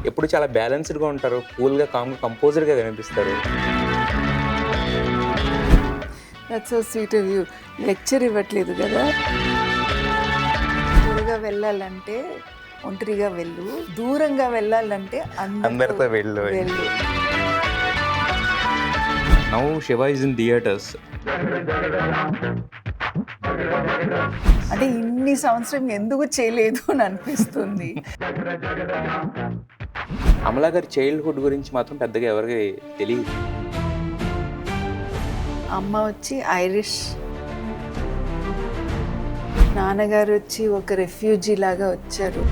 ఎప్పుడు చాలా బ్యాలెన్స్డ్గా ఉంటారు, కూల్గా కామ్గా కంపోజర్గా కనిపిస్తారు. That's so sweet of you. Lecture ఇవ్వట్లేదు కదా. త్వరగా వెళ్ళాలంటే ఒంటరిగా వెళ్ళు, దూరంగా వెళ్ళాలంటే అందరితో వెళ్ళు. Now Shiva is in theatres. అంటే ఇన్ని సంవత్సరం ఎందుకు చేయలేదు అని అనిపిస్తుంది. అమలా గారి చైల్డ్హుడ్ గురించి మాత్రం పెద్దగా ఎవరికి తెలియదు. అమ్మ వచ్చి ఐరిష్, నాన్నగారు వచ్చి ఒక రెఫ్యూజీ లాగా వచ్చారు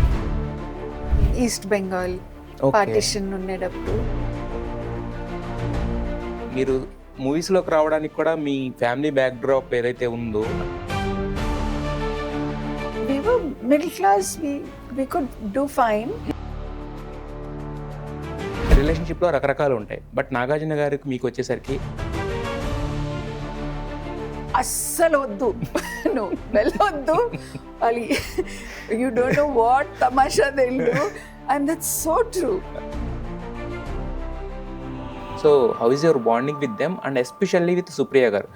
ఈస్ట్ బెంగాల్ పార్టిషన్ ఉండేటప్పుడు. మీరు మూవీస్లోకి రావడానికి కూడా మీ ఫ్యామిలీ బ్యాక్ డ్రాప్ ఏదైతే ఉందో, we were middle class, we could do fine. రిలేషన్షిప్లో రకరకాలు ఉంటాయి. బట్ నాగార్జున గారికి మీకు వచ్చేసరికి అస్సలు వద్దు, నువ్వు వెళ్ళొద్దు అది. యూ డోంట్ నో వాట్ తమాషా Telugu, and that's so true. So how is your bonding with them and especially with Supriya గారు?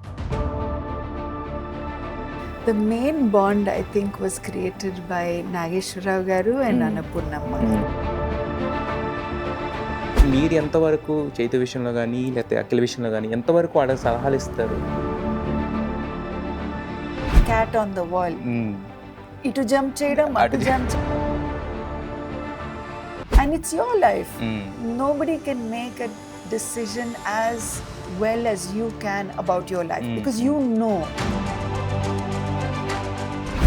The main bond I think was created by Nageshwarrao garu and Annapurnamma. మీరు ఎంతవరకు చైతన్య విషయంలో కానీ లేకపోతే అఖిల విషయంలో కానీ ఎంతవరకు వాళ్ళకి సలహాలు ఇస్తారు? Cat on the wall. ఇటు జంప్ చేయడం, అటు jump, and it's your life. Nobody can make a decision as well as you can about your life because you know.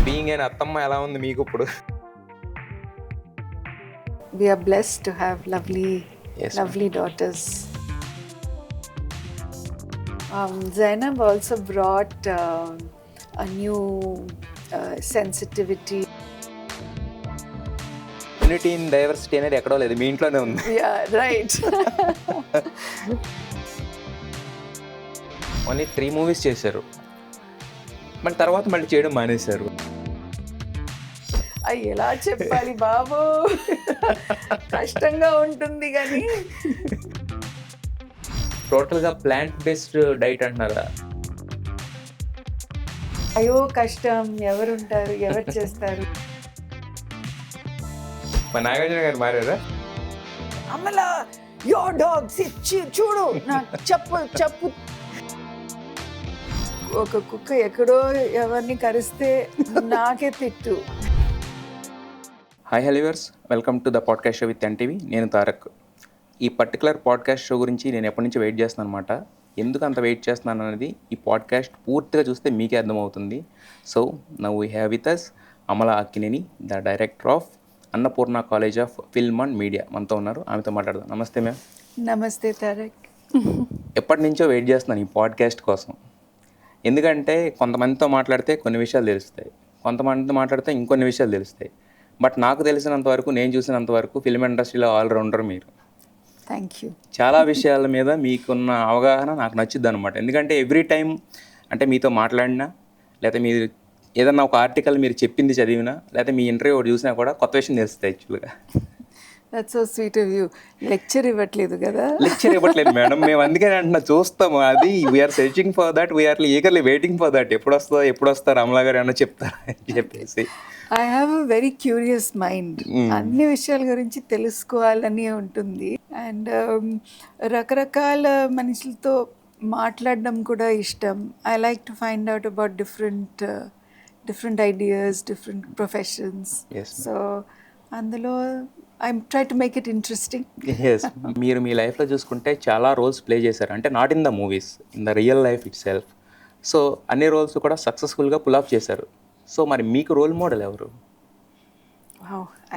Being an అత్తమ్మ ఎలా ఉంది మీకు ఇప్పుడు? We are blessed to have lovely daughters. Zainab also brought a new sensitivity. Unity in diversity అనేది ఎక్కడో లేదు, మీ ఇంట్లోనే ఉంది. Yeah, right. ఓన్లీ 3 మూవీస్ చేశారు, మళ్ళీ తర్వాత మళ్ళీ చేయడం మానేశారు. అయ్యి ఎలా చెప్పాలి బాబు, కష్టంగా ఉంటుంది కానీ. టోటల్గా ప్లాంట్ బేస్డ్ డైట్ అంటున్నారా? అయ్యో కష్టం, ఎవరుంటారు, ఎవరు చేస్తారు. మా నాగార్జున గారు మారారా? అమలా యో డాగ్స్ చూడు, నాకు చెప్పు. ఒక కుక్క ఎక్కడో ఎవరిని కరిస్తే నాకే తిట్టు. హాయ్ హెలివర్స్, welcome to the podcast show with NTV. నేను తారక్. ఈ పర్టికులర్ పాడ్కాస్ట్ షో గురించి నేను ఎప్పటి నుంచి వెయిట్ చేస్తున్నాను అనమాట. ఎందుకు అంత వెయిట్ చేస్తున్నాను అనేది ఈ పాడ్కాస్ట్ పూర్తిగా చూస్తే మీకే అర్థమవుతుంది. So now we have with us Amala Akkineni, the director of Annapurna college of film and media. మనతో ఉన్నారు, ఆమెతో మాట్లాడదాం. నమస్తే మ్యామ్. నమస్తే తారక్. ఎప్పటి నుంచో వెయిట్ చేస్తున్నాను ఈ పాడ్కాస్ట్ కోసం. ఎందుకంటే కొంతమందితో మాట్లాడితే కొన్ని విషయాలు తెలుస్తాయి, కొంతమందితో మాట్లాడితే ఇంకొన్ని విషయాలు తెలుస్తాయి. బట్ నాకు తెలిసినంత వరకు, నేను చూసినంత వరకు ఫిల్మ్ ఇండస్ట్రీలో ఆల్రౌండర్ మీరు. Thank you. చాలా విషయాల మీద మీకున్న అవగాహన నాకు నచ్చుద్ది అనమాట. ఎందుకంటే ఎవ్రీ టైం అంటే మీతో మాట్లాడినా, లేకపోతే మీరు ఏదన్నా ఒక ఆర్టికల్ మీరు చెప్పింది చదివినా, లేకపోతే మీ ఇంటర్వ్యూ ఒకటి చూసినా కూడా కొత్త విషయం తెలుస్తాయి యాక్చువల్గా. That's so sweet of you. Lecture ఇవ్వట్లేదు కదా. లెక్చర్ ఇవ్వట్లేదు మేడం, మేము అందుకని అంటున్నా, చూస్తాము అది. We're searching for that, we're eagerly waiting for that. ఎప్పుడు వస్తారు అమలా గారు ఏమన్నా చెప్తారా అని చెప్పేసి. I have a very curious mind. అన్ని విషయాల గురించి తెలుసుకోవాలని ఉంటుంది. అండ్ రకరకాల మనుషులతో మాట్లాడడం కూడా ఇష్టం. I like to find out about different ideas, different professions. So అందులో I try to make it interesting. Yes, మీరు మీ లైఫ్లో చూసుకుంటే చాలా రోల్స్ ప్లే చేశారు. అంటే not in the movies, in the real life itself. So అన్ని roles కూడా సక్సెస్ఫుల్గా పుల్ ఆఫ్ చేశారు. సో మరి మీకు రోల్ మోడల్ ఎవరు?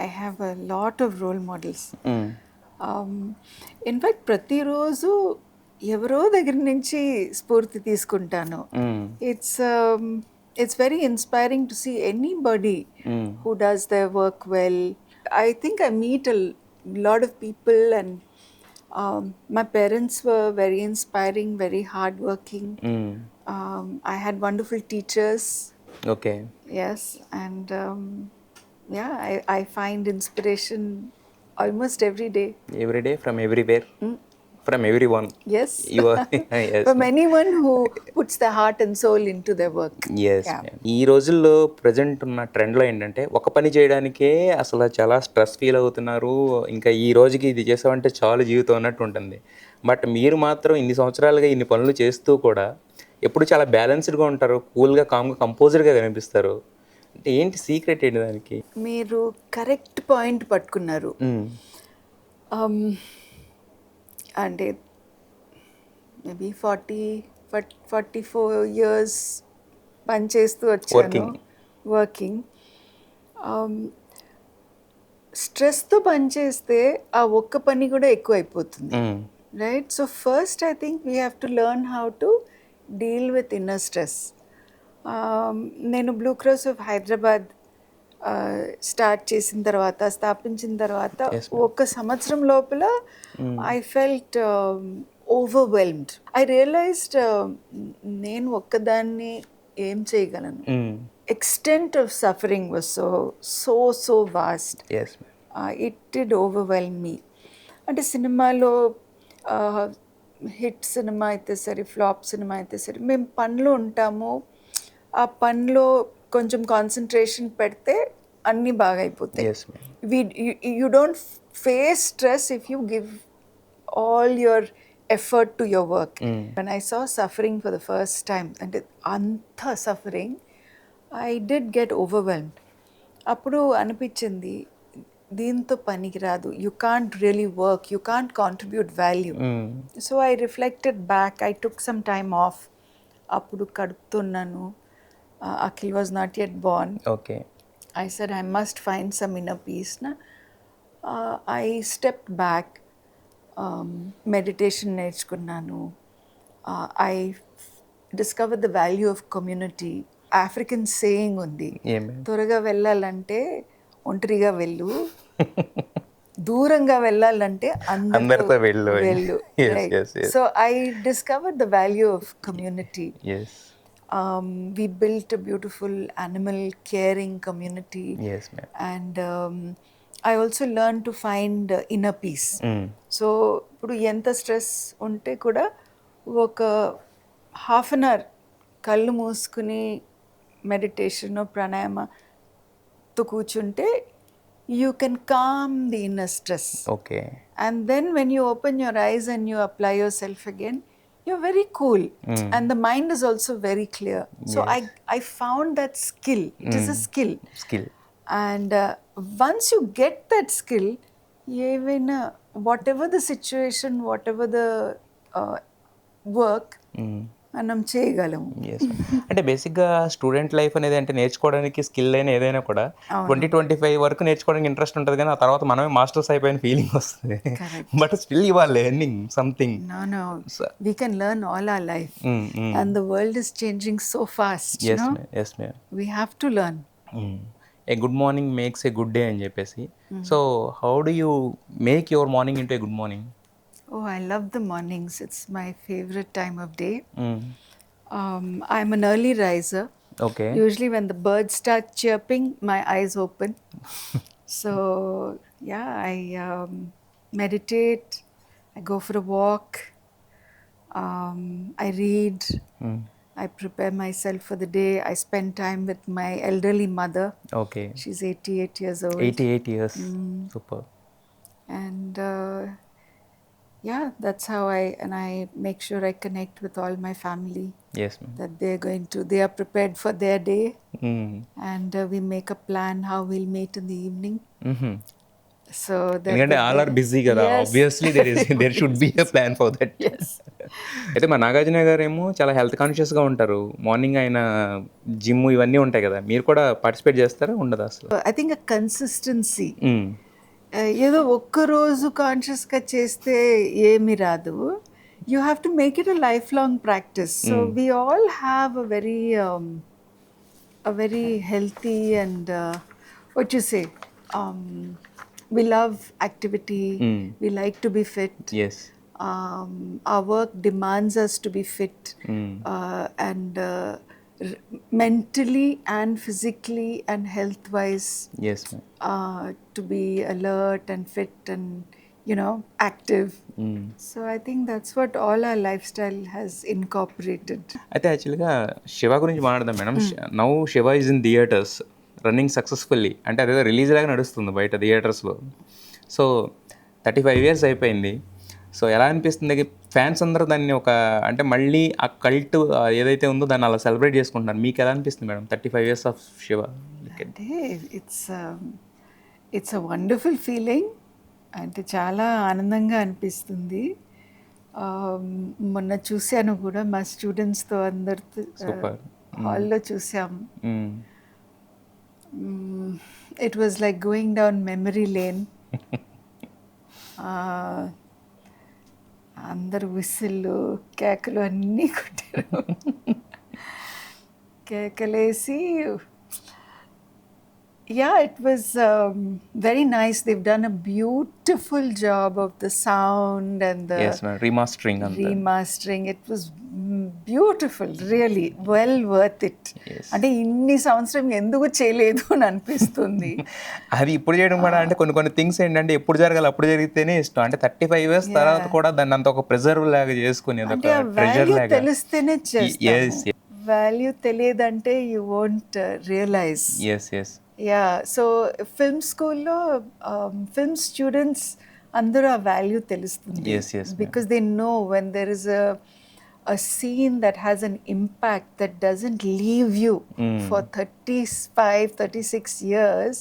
I have a lot of role models. In fact ప్రతిరోజు ఎవరో దగ్గర నుంచి స్ఫూర్తి తీసుకుంటాను. It's very inspiring to see anybody who does their work well. I think I meet a lot of people and My parents were very inspiring, very hardworking. I had wonderful teachers. Okay. Yes, and yeah, I find inspiration almost every day. Every day from everywhere, from everyone. Yes, you are from anyone who puts their heart and soul into their work. Yes. ఈ రోజుల్లో present ఉన్న ట్రెండ్లో ఏంటంటే ఒక పని చేయడానికే అసలు చాలా స్ట్రెస్ ఫీల్ అవుతున్నారు. ఇంకా ఈ రోజుకి ఇది చేసామంటే చాలు జీవితం అన్నట్టు ఉంటుంది. బట్ మీరు మాత్రం ఇన్ని సంవత్సరాలుగా ఇన్ని పనులు చేస్తూ కూడా ఎప్పుడు చాలా బ్యాలెన్స్డ్గా ఉంటారు, కూల్గా కామ్గా కంపోజ్డ్గా కనిపిస్తారు. అంటే ఏంటి సీక్రెట్ ఏంటి దానికి? మీరు కరెక్ట్ పాయింట్ పట్టుకున్నారు. అంటే మేబీ 44 ఇయర్స్ పనిచేస్తూ వచ్చాను, వర్కింగ్. స్ట్రెస్తో పనిచేస్తే ఆ ఒక్క పని కూడా ఎక్కువ అయిపోతుంది, right? So first I think we have to learn how to deal with inner stress. నేను బ్లూ క్రాస్ ఆఫ్ హైదరాబాద్ స్థాపించిన తర్వాత ఒక సంవత్సరం లోపల I felt overwhelmed. I realised నేను ఒక్కదాన్ని ఏం చేయగలను. Extent of suffering was so vast. It did overwhelm me. అంటే సినిమాలో హిట్ సినిమా అయితే సరే, ఫ్లాప్ సినిమా అయితే సరే, మేము పనిలో ఉంటాము. ఆ పనిలో కొంచెం కాన్సన్ట్రేషన్ పెడితే అన్నీ బాగా అయిపోతాయి. You don't face stress if you give all your effort to your work. When I saw suffering for the first time, అంటే అంత suffering, I did get overwhelmed. అప్పుడు అనిపించింది దీంతో పనికి రాదు, you can't really work, you can't contribute value. So I reflected back, I took some time of. అప్పుడు కడుపుతున్నాను, Akhil was not yet born. Okay. I said I must find some inner peace. I stepped back, meditation నేర్చుకున్నాను. I discovered the value of community. African saying ఉంది, త్వరగా వెళ్ళాలంటే ఒంటరిగా వెళ్ళు, దూరంగా వెళ్ళాలంటే అందరితో వెళ్ళు. So I discovered the value of community. Yes. We built a beautiful animal caring community. Yes, ma'am. And I also learned to find inner peace. So ఇప్పుడు ఎంత స్ట్రెస్ ఉంటే కూడా ఒక హాఫ్ అన్ అవర్ కళ్ళు మూసుకుని మెడిటేషన్ ప్రాణాయామతో కూర్చుంటే you can calm the inner stress. Okay. And then when you open your eyes and you apply yourself again, you're very cool. And the mind is also very clear. So I found that skill. It is a skill. And once you get that skill, even whatever the situation, whatever the work, మనం చేయగలము. అంటే బేసిక్గా student life అనేది అంటే నేర్చుకోవడానికి skill అయినా ఏదైనా కూడా 20-25 వరకు నేర్చుకోవడానికి ఇంట్రెస్ట్ ఉంటుంది, కానీ ఆ తర్వాత మనమే మాస్టర్స్ అయిపోయిన ఫీలింగ్ వస్తుంది. But still you are learning something. No, we can learn all our life. And the world is changing so fast. Yes, ma'am. We have to learn. A good morning makes a good day అని చెప్పేసి. So how do you make your morning into a good morning? Oh, I love the mornings. It's my favorite time of day. I'm an early riser. Okay. Usually when the birds start chirping, my eyes open. So, yeah, I meditate, I go for a walk, I read, I prepare myself for the day. I spend time with my elderly mother. Okay. She's 88 years old. 88 years. Super. And yeah, that's how I make sure I connect with all my family. Yes, ma'am. That they are prepared for their day. And we make a plan how we'll meet in the evening. So ఎందుకంటే all are busy కదా, obviously there should be a plan for that. అయితే మా నాగార్జున గారు ఏమో చాలా health కాన్షియస్గా ఉంటారు. Morning ఆయన జిమ్ ఇవన్నీ ఉంటాయి కదా, మీరు కూడా పార్టిసిపేట్ చేస్తారా ఉండదా అసలు? I think a consistency. ఏదో ఒక్కరోజు కాన్షియస్గా చేస్తే ఏమి రాదు. You have to make it a life long practice. So we all have a very healthy and what you say we love activity, we like to be fit. Yes. Our work demands us to be fit, and mentally and physically and health wise, yes ma'am. to be alert and fit and active. So I think that's what all our lifestyle has incorporated. అయితే యాక్చువల్గా శివ గురించి మాట్లాడదాం madam. Now Shiva is in theatres running successfully, అంటే అదేదో release లాగా నడుస్తుంది బయట థియేటర్స్లో. సో 35 years అయిపోయింది. సో ఎలా అనిపిస్తుంది? ఫ్యాన్స్ అందరూ దాన్ని ఒక అంటే మళ్ళీ ఆ కల్ట్ ఏదైతే ఉందో దాన్ని అలా సెలబ్రేట్ చేసుకుంటున్నారు. మీకు ఎలా అనిపిస్తుంది మేడం 35 years ఆఫ్ శివ? అంటే ఇట్స్ అ వండర్ఫుల్ ఫీలింగ్. అంటే చాలా ఆనందంగా అనిపిస్తుంది. మొన్న చూశాను కూడా మా స్టూడెంట్స్తో అందరితో హాల్లో చూసాం. It was like going down memory lane. అందరు విసిల్లు కేకలు అన్నీ కొట్టారు. కేకలేసి it was very nice. They've done a beautiful job of the sound and the remastering. It was beautiful, really well worth it. అంటే ఇన్ని సంవత్సరం ఎందుకు చేయలేదు అని అనిపిస్తుంది. అది ఇప్పుడు చేయడం కూడా అంటే కొన్ని థింగ్స్ ఏంటంటే ఎప్పుడు జరగాలి అప్పుడు జరిగితేనే ఇష్టం. అంటే 35 years తర్వాత కూడా దాన్ని అంత ఒక ప్రిజర్వ్ లాగా చేసుకుని తెలిస్తేనే చేస్తాం. వాల్యూ తెలియదంటే you won't realise. So film స్కూల్లో ఫిల్మ్ స్టూడెంట్స్ అందరూ ఆ వాల్యూ తెలుస్తుంది. Because they know when there is a scene that has an impact that doesn't leave you for 35-36 years,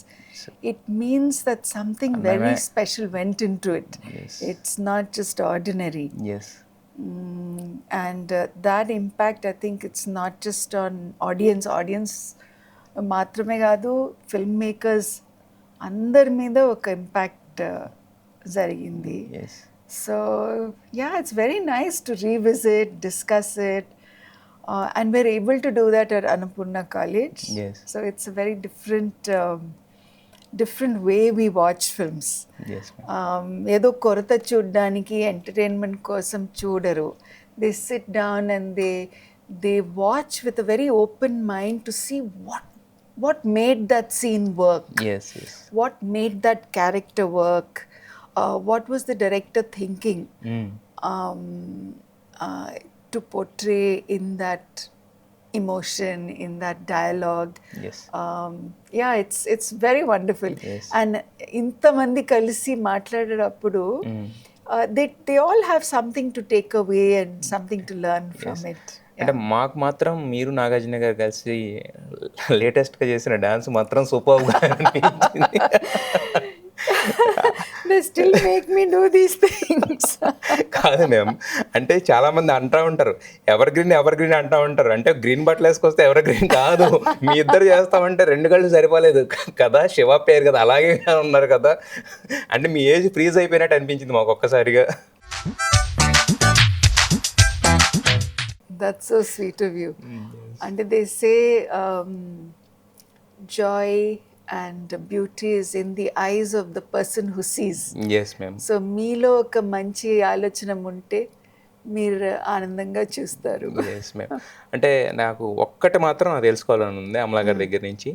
it means that something very special went into it. It's not just ordinary. And that impact, I think it's not just on audience మాత్రమే కాదు, film makers అందరి మీద ఒక impact జరిగింది. So it's very nice to revisit, discuss it, and we're able to do that at Annapurna College. So it's a very different way we watch films. ఏదో కొరత చూడడానికి entertainment కోసం చూడరు. They sit down and they watch with a very open mind to see what made that scene work. What made that character work. What was the director thinking to portray in that emotion, in that dialogue. It's very wonderful. And ఇంతమంది కలిసి మాట్లాడేటప్పుడు they all have something to take away and something to learn from it. అంటే మాకు మాత్రం మీరు నాగార్జున గారు కలిసి లేటెస్ట్గా చేసిన డాన్స్ మాత్రం సూపర్గా అనిపించింది. They still make me do these things. కాదు మ్యామ్, అంటే చాలా మంది అంటూ ఉంటారు ఎవర్ గ్రీన్ అంటూ ఉంటారు. అంటే గ్రీన్ బట్టలు వేసుకొస్తే ఎవర్ గ్రీన్ కాదు, మీ ఇద్దరు చేస్తామంటే 2 కళ్ళు సరిపోలేదు కదా, శివ పేరు కదా, అలాగే ఉన్నారు కదా. అంటే మీ ఏజ్ ఫ్రీజ్ అయిపోయినట్టు అనిపించింది మాకు ఒక్కసారిగా. That's so sweet of you. And they say joy and beauty is in the eyes of the person who sees. Yes ma'am. So మీలో ఒక మంచి ఆలోచన ఉంటే మీరు ఆనందంగా చూస్తారు. Yes ma'am. అంటే నాకు ఒక్కటి మాత్రం నాకు తెలుసుకోవాలని ఉంది అమలా గారి దగ్గర నుంచి.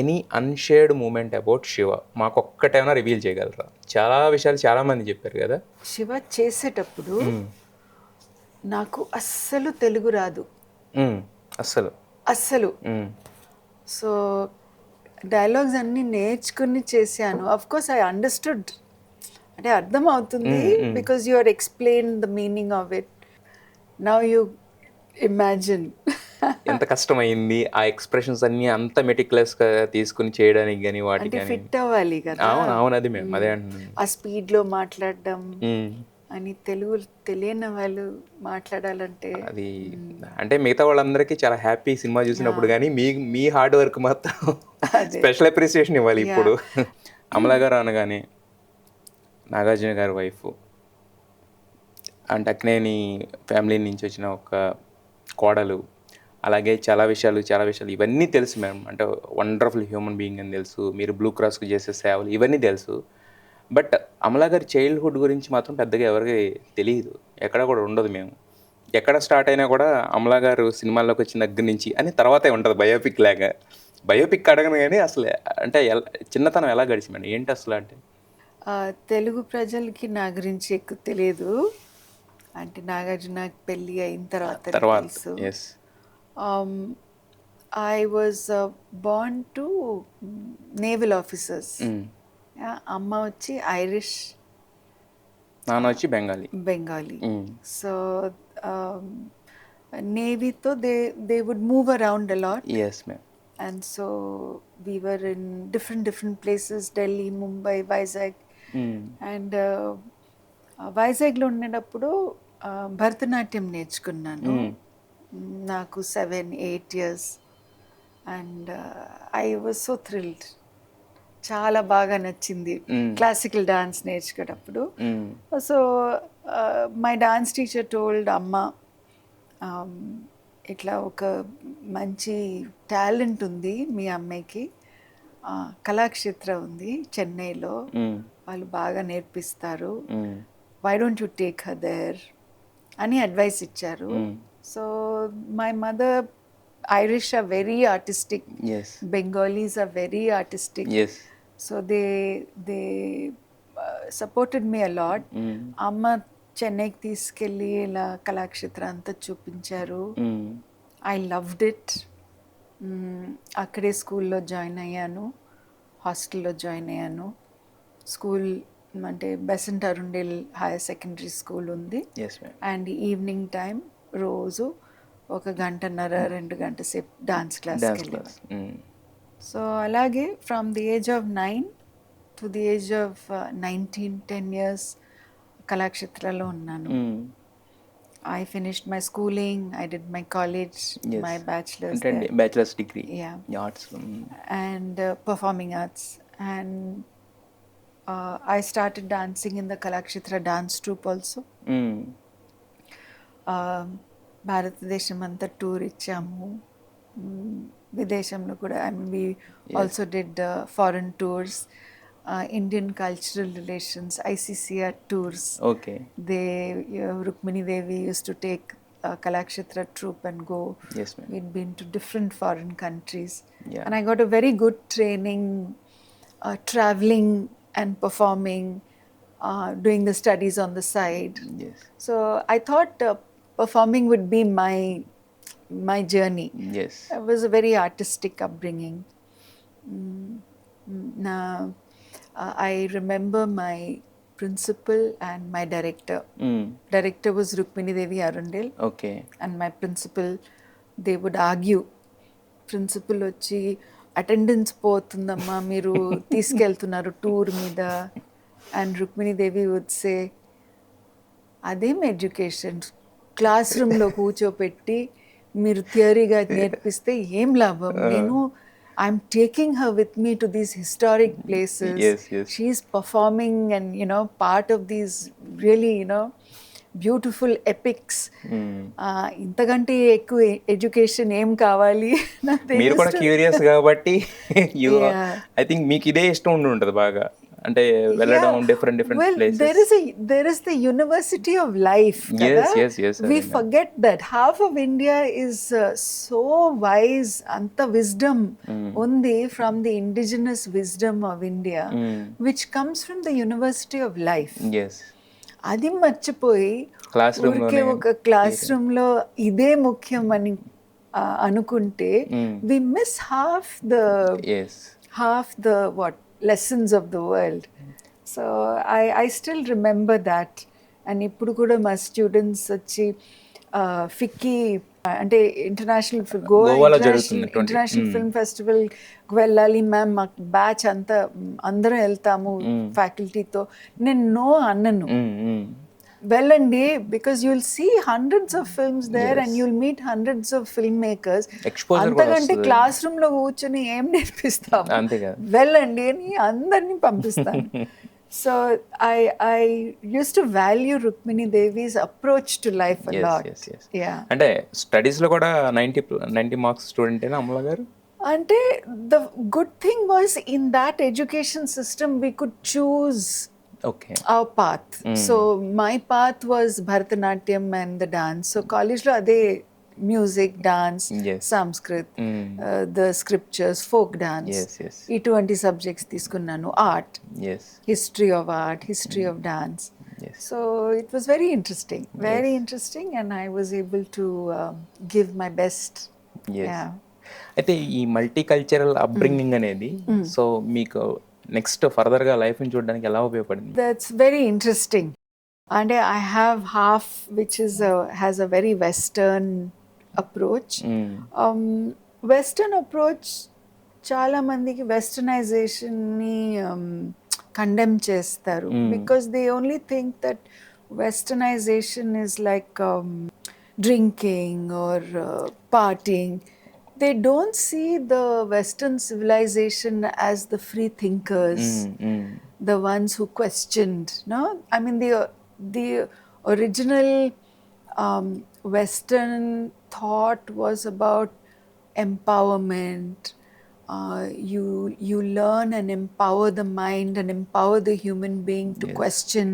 ఎనీ అన్షేర్డ్ మూమెంట్ అబౌట్ శివ మాకు ఒక్కటేమైనా రివీల్ చేయగలరా? చాలా విషయాలు చాలా మంది చెప్పారు కదా. శివ చేసేటప్పుడు నాకు అస్సలు తెలుగు రాదు, అస్సలు. సో డైలాగ్స్ అన్నీ నేర్చుకుని చేశాను. అఫ్ కోర్స్ ఐ అండర్స్టూడ్, అంటే అర్థం అవుతుంది because you are explain the meaning of it. Now you imagine ఎంత కష్టమైంది ఆ ఎక్స్ప్రెషన్స్ అన్ని అంత మెటిక్యులస్గా తీసుకుని చేయడానికి కానీ వాటికి ఫిట్ అవ్వాలి కదా. అవును అది మేము అదే అంటున్నాను. ఆ స్పీడ్లో మాట్లాడడం అని తెలుగు తెలియని వాళ్ళు మాట్లాడాలంటే అది అంటే మిగతా వాళ్ళందరికీ చాలా హ్యాపీ సినిమా చూసినప్పుడు, కానీ మీ హార్డ్ వర్క్ మాత్రం స్పెషల్ అప్రిసియేషన్ ఇవ్వాలి. ఇప్పుడు అమలా గారు అనగానే నాగార్జున గారి వైఫ్ అంటే అక్కినేని ఫ్యామిలీ నుంచి వచ్చిన ఒక కోడలు, అలాగే చాలా విషయాలు ఇవన్నీ తెలుసు మ్యామ్. అంటే వండర్ఫుల్ హ్యూమన్ బీయింగ్ అని తెలుసు, మీరు బ్లూ క్రాస్కి చేసే సేవలు ఇవన్నీ తెలుసు. బట్ అమలా గారి చైల్డ్హుడ్ గురించి మాత్రం పెద్దగా ఎవరికి తెలియదు, ఎక్కడ కూడా ఉండదు. మేము ఎక్కడ స్టార్ట్ అయినా కూడా అమలా గారు సినిమాల్లోకి వచ్చిన దగ్గర నుంచి అని తర్వాతే ఉంటుంది బయోపిక్ లాగా. బయోపిక్ అడగను కానీ అసలు అంటే చిన్నతనం ఎలా గడిచిందండి, ఏంటి అసలు అంటే? తెలుగు ప్రజలకి నా గురించి ఎక్కువ తెలియదు. అంటే నాగార్జున పెళ్ళి అయిన తర్వాత తెలుసు. Yes, I was born to naval officers. అమ్మ వచ్చి ఐరిష్, నాన్న వచ్చి బెంగాలీ. సో నేవీతో they would move around a lot. Yes ma'am. And so we were in different places, Delhi, Mumbai, Vizag. And వైజాగ్లో ఉండేటప్పుడు భరతనాట్యం నేర్చుకున్నాను. నాకు 7-8 years. And I was so thrilled, చాలా బాగా నచ్చింది క్లాసికల్ డాన్స్ నేర్చుకునేటప్పుడు. So my dance teacher told అమ్మ, ఇట్లా ఒక మంచి టాలెంట్ ఉంది మీ అమ్మాయికి, కళాక్షేత్ర ఉంది చెన్నైలో, వాళ్ళు బాగా నేర్పిస్తారు, why don't you take her there అని అడ్వైస్ ఇచ్చారు. So my mother Irish are very artistic, Bengalis are very artistic. So they supported me a lot. అమ్మ చెన్నైకి తీసుకెళ్ళి ఇలా కళాక్షేత్ర అంతా చూపించారు. I loved it. అక్కడే స్కూల్లో జాయిన్ అయ్యాను, హాస్టల్లో జాయిన్ అయ్యాను. స్కూల్ అంటే Besant Arundale higher secondary school ఉంది. అండ్ ఈవినింగ్ టైం రోజు 1 గంటన్నర 2 గంటల సేపు డాన్స్ క్లాస్కి వెళ్ళాను. సో అలాగే from the age of 9 to the age of 19, 10 years కళాక్షేత్రలో ఉన్నాను. I finished my schooling, I did my college, my bachelor's degree, arts, and performing arts. And I started dancing in the Kalakshetra dance troupe also. భారతదేశం అంతా tour ఇచ్చాము, విదేశంలో కూడా. I mean, we also did foreign tours. Indian cultural relations, ICCR tours. Okay. Rukmini Devi used to take Kalakshetra troupe and go. Yes, ma'am. We'd been to different foreign countries. Yeah. And I got a very good training, traveling and performing, doing the studies on the side. Yes. So I thought performing would be my journey. Yes. It was a very artistic upbringing. Now I remember my principal and my director. Director was Rukmini Devi Arundel. Okay. And my principal, they would argue. Principal వచ్చి attendance పోతుందమ్మా, మీరు తీసుకెళ్తున్నారు tour మీద. And Rukmini Devi would say, అదేం education, class రూమ్లో కూర్చోపెట్టి మీరు థియరీగా నేర్పిస్తే ఏం లాభం. నేను I'm taking her with me to these historic places. Yes. She's performing and, part of these really, beautiful epics. ఇంతకంటే ఎక్కువ ఎడ్యుకేషన్ ఏం కావాలి? మీరు కూడా క్యూరియస్ కాబట్టి ఐ థింక్ మీకు ఇదే ఇష్టం ఉంటుంది బాగా, అంటే వెళ్ళడం different places. There is the University of Life. Yes. We forget that half of India is so wise. Anta wisdom undi from the indigenous wisdom of India, which comes from the University of Life. Yes. అది మర్చిపోయి ఊరికే ఒక class రూమ్లో ఇదే ముఖ్యం అని అనుకుంటే we miss half the what lessons of the world. So I still remember that. And ఇప్పుడు కూడా మా స్టూడెంట్స్ వచ్చి ఫిక్కీ అంటే ఇంటర్నేషనల్ ఇంటర్నేషనల్ ఫిల్మ్ ఫెస్టివల్కి వెళ్ళాలి మ్యామ్, మాకు బ్యాచ్ అంతా అందరం వెళ్తాము ఫ్యాకల్టీతో. నేను నో అన్నను, వెళ్ళండి, because you'll see hundreds of films there and you'll meet hundreds of film makers. అంతకంటే క్లాస్ రూమ్ లో కూర్చొని ఏం నేర్పిస్తాం, వెళ్ళండి అని అందరినీ పంపిస్తాను. So I used to value Rukmini Devi's approach to life a lot. Yeah. అంటే స్టడీస్లో కూడా 90 మార్క్స్ స్టూడెంటేనా అమల గారు? Ante, the good thing was in that education system we could choose okay. our path. So my path was Bharatanatyam and the dance. So college lo ade music, dance, Yes. Sanskrit, the scriptures, folk dance. Yes. ఇటువంటి subjects తీసుకున్నాను. Art, Yes. history of art, history of dance. Yes. So it was very interesting, and I was able to give my best. Yes. Yeah. అయితే ఈ multi cultural upbringing అనేది so మీకు next ఫర్దర్గా లైఫ్ని చూడడానికి ఎలా ఉపయోగపడింది? That's very interesting. And I have half which is has a very Western approach. Western approach చాలా మందికి వెస్టర్నైజేషన్ ని కండెమ్ చేస్తారు because they only think that westernization is like drinking or partying. They don't see the Western civilization as the free thinkers, the ones who questioned. No, I mean the original Western thought was about empowerment. You learn and empower the mind and empower the human being to question.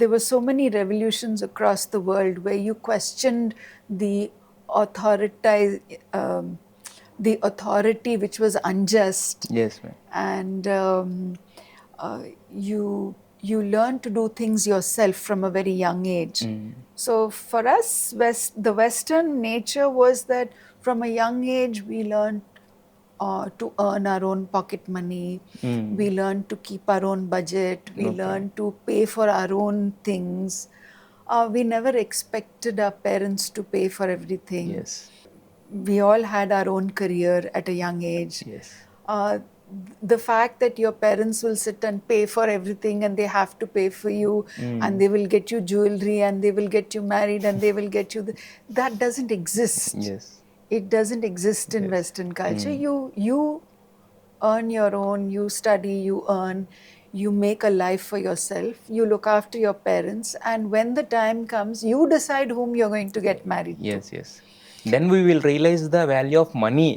There were so many revolutions across the world where you questioned the authority which was unjust. Yes, ma'am. And you learn to do things yourself from a very young age. So for us, the Western nature was that from a young age we learned to earn our own pocket money. We learned to keep our own budget. We learned to pay for our own things. We never expected our parents to pay for everything. Yes. We all had our own career at a young age. Yes. The fact that your parents will sit and pay for everything and they have to pay for you and they will get you jewelry and they will get you married and they will get you that doesn't exist. Yes. It doesn't exist in Western culture. You earn your own, you study, you earn, you make a life for yourself, you look after your parents, and when the time comes you decide whom you're going to get married to. Yes. Then we will realize the value of money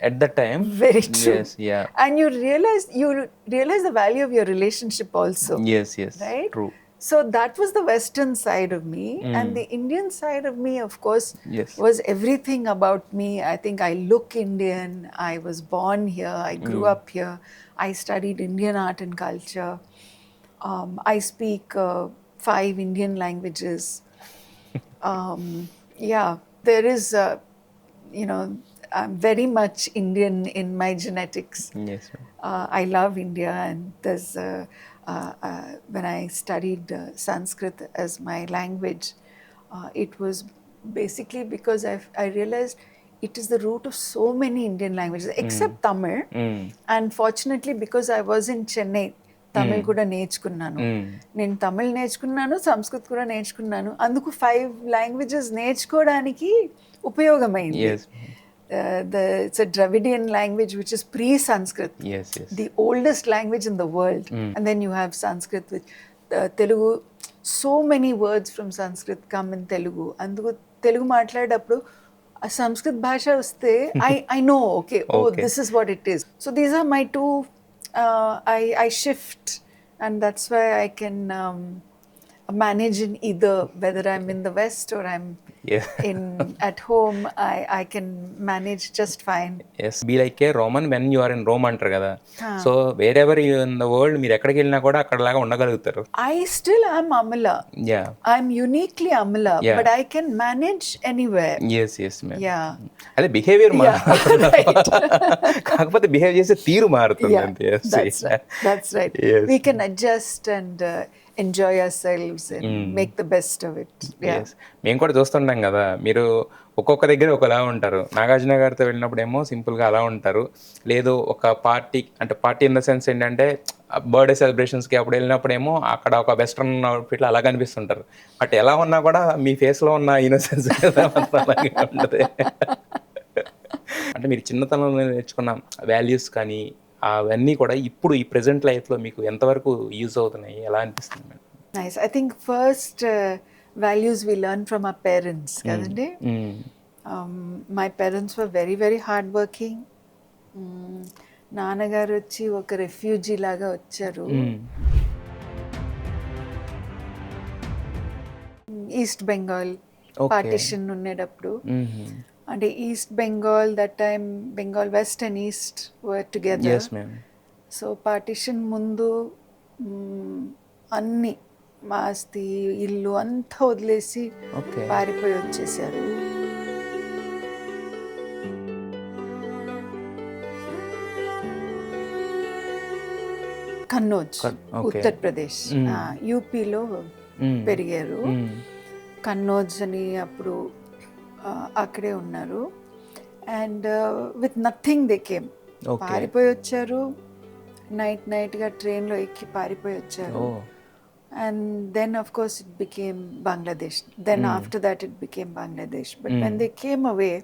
at that time. Very true. Yes, yeah. And you realize the value of your relationship also. Yes, right? True. So that was the Western side of me. And the Indian side of me, of course, Yes. was everything about me. I think I look Indian. I was born here. I grew up here. I studied Indian art and culture. I speak 5 Indian languages. Yeah, there is, I'm very much Indian in my genetics. Yes, ma'am. I love India, and there's when I studied Sanskrit as my language, it was basically because I realized it is the root of so many Indian languages except Tamil. And fortunately, because I was in Chennai, Tamil కూడా నేర్చుకున్నాను. నేను తమిళ్ నేర్చుకున్నాను, సంస్కృత్ కూడా నేర్చుకున్నాను. అందుకు 5 languages నేర్చుకోవడానికి ఉపయోగమైంది. It's a Dravidian language which is pre-Sanskrit. Yes. The oldest language in the world. And then you have Sanskrit, which Telugu, so many words from Sanskrit come in Telugu. అందుకు తెలుగు మాట్లాడేటప్పుడు ఆ సంస్కృత్ భాష వస్తే I know, okay, this is what it is. So these are my 2, I shift, and that's why I can manage in either, whether I'm in the West or I'm at home. I can manage just fine. Yes, be like a Roman when you are in Rome అంటారు కదా. So wherever you in the world, మీరు ఎక్కడికి వెళ్ళినా కూడా అక్కడలాగా ఉండగలుగుతారు. I still am Amala. Yeah. I'm uniquely Amala, but I can manage anywhere. Yes, ma'am. Yeah. అదే behaviour కాకపోతే behave చేసే తీరు మారుతుంది అంతే. That's right. Yes. We can adjust and enjoy ourselves and make the best of it. Yes. మేము కూడా చూస్తుంటాం కదా, మీరు ఒక్కొక్క దగ్గర ఒకలా ఉంటారు. నాగార్జున గారితో వెళ్ళినప్పుడు ఏమో సింపుల్గా అలా ఉంటారు. లేదు ఒక పార్టీ ఇన్ ద సెన్స్ ఏంటంటే బర్త్డే సెలబ్రేషన్స్కి అప్పుడు వెళ్ళినప్పుడేమో అక్కడ ఒక వెస్ట్రన్ అవుట్ఫిట్లో అలా కనిపిస్తుంటారు. బట్ ఎలా ఉన్నా కూడా మీ ఫేస్లో ఉన్న ఇన్నోసెన్స్ అలాగే ఉంటుంది. అంటే మీరు చిన్నతనంలో నేర్చుకున్న వాల్యూస్ కానీ అవన్నీ కూడా ఇప్పుడు ఈ ప్రెజెంట్ లైఫ్లో మీకు ఎంతవరకు యూజ్ అవుతున్నాయి, ఎలా అనిపిస్తుంది madam? Nice. I think first values we learn from our parents కదండి. My parents were very very hard working. నాన్నగారు వచ్చి ఒక రెఫ్యూజీ లాగా వచ్చారు. ఈస్ట్ బెంగాల్ పార్టిషన్ ఉండేటప్పుడు, అంటే east Bengal that time Bengal west and east were together. So partition ముందు అన్ని మాస్తి ఇల్లు అంతా వదిలేసి పారిపోయి వచ్చేసారు. కన్నౌజ్, ఉత్తరప్రదేశ్, యూపీలో పెరిగారు. కన్నౌజ్ అని అప్పుడు అక్కడే ఉన్నారు. And with nothing they came, పారిపోయి వచ్చారు. నైట్గా ట్రైన్లో ఎక్కి పారిపోయి వచ్చారు. And then of course it became Bangladesh. Then after that it became Bangladesh. But when they came away,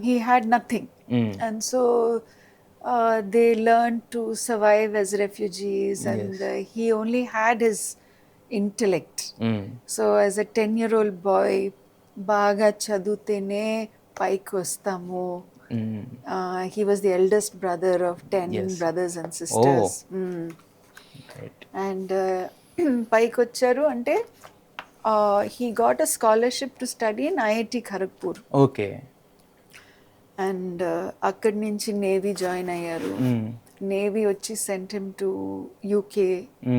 he had nothing. And so they learned to survive as refugees. And he only had his intellect. So as a 10-year-old boy, baga chadutene paiki vastamu. He was the eldest brother of 10 brothers and sisters. And పైకి వచ్చారు. అంటే he got a scholarship to study in IIT Kharagpur. Okay. And అక్కడి నుంచి navy join అయ్యారు. Navy వచ్చి sent him to UK,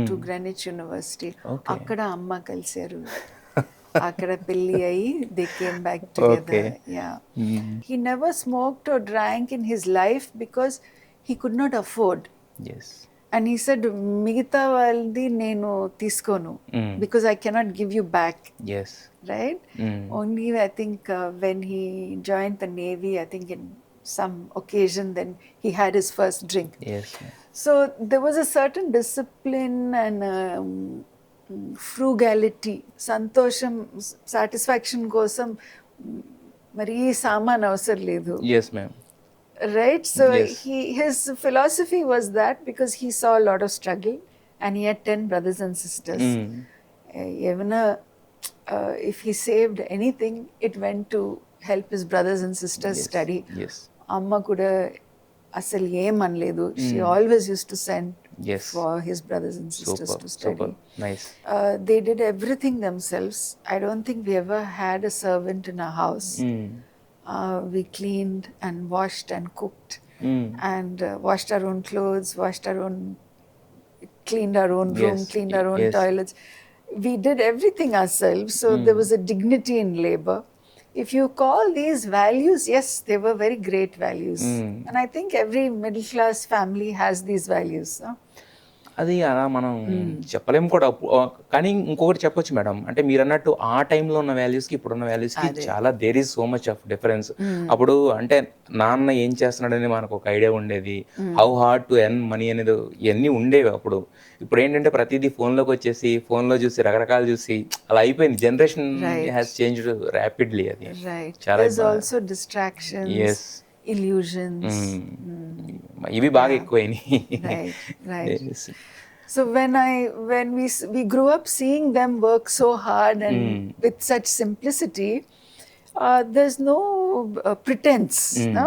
to Greenwich university. అక్కడ అమ్మ కలిశారు. అక్కడ పెళ్లి అయ్యి they came back together. Yeah, he never smoked or drank in his life because he could not afford. And he said, మిగతా వాళ్ళది నేను తీసుకోను, because I cannot give you back. Yes. Right? Only I think when he joined the Navy, I think in some occasion, then he had his first drink. Yes. So there was a certain discipline and frugality, సంతోషం, satisfaction కోసం మరీ సామాన్ అవసరం లేదు. Yes, ma'am. Right? So his philosophy was that, because he saw a lot of struggle and he had 10 brothers and sisters. Even if he saved anything, it went to help his brothers and sisters study. Amma kuda asal em anledu. She always used to send for his brothers and sisters to study. Super. Nice. They did everything themselves. I don't think we ever had a servant in our house. We cleaned and washed and cooked and washed our own clothes, cleaned our own room, cleaned our own toilets. We did everything ourselves. So there was a dignity in labor. If you call these values, yes, they were very great values. And I think every middle class family has these values. అది అలా మనం చెప్పలేము కూడా. కానీ ఇంకొకటి చెప్పొచ్చు madam, అంటే మీరు అన్నట్టు ఆ టైంలో ఉన్న వాల్యూస్కి ఇప్పుడున్న వాల్యూస్కి చాలా there is so much of difference. అప్పుడు అంటే నాన్న ఏం చేస్తున్నాడని మనకు ఒక ఐడియా ఉండేది, how hard to earn money అనేది ఇవన్నీ ఉండేవి అప్పుడు. ఇప్పుడు ఏంటంటే ప్రతిదీ ఫోన్లోకి వచ్చేసి ఫోన్లో చూసి రకరకాలు చూసి అలా అయిపోయింది. Generation has changed rapidly. అది చాలా ఆల్సో డిస్ట్రాక్షన్స్, illusions. ఇవి బాగా ఎక్కువైనాయి. Right. So when we grew up seeing them work so hard and with such simplicity, there's no pretense. No,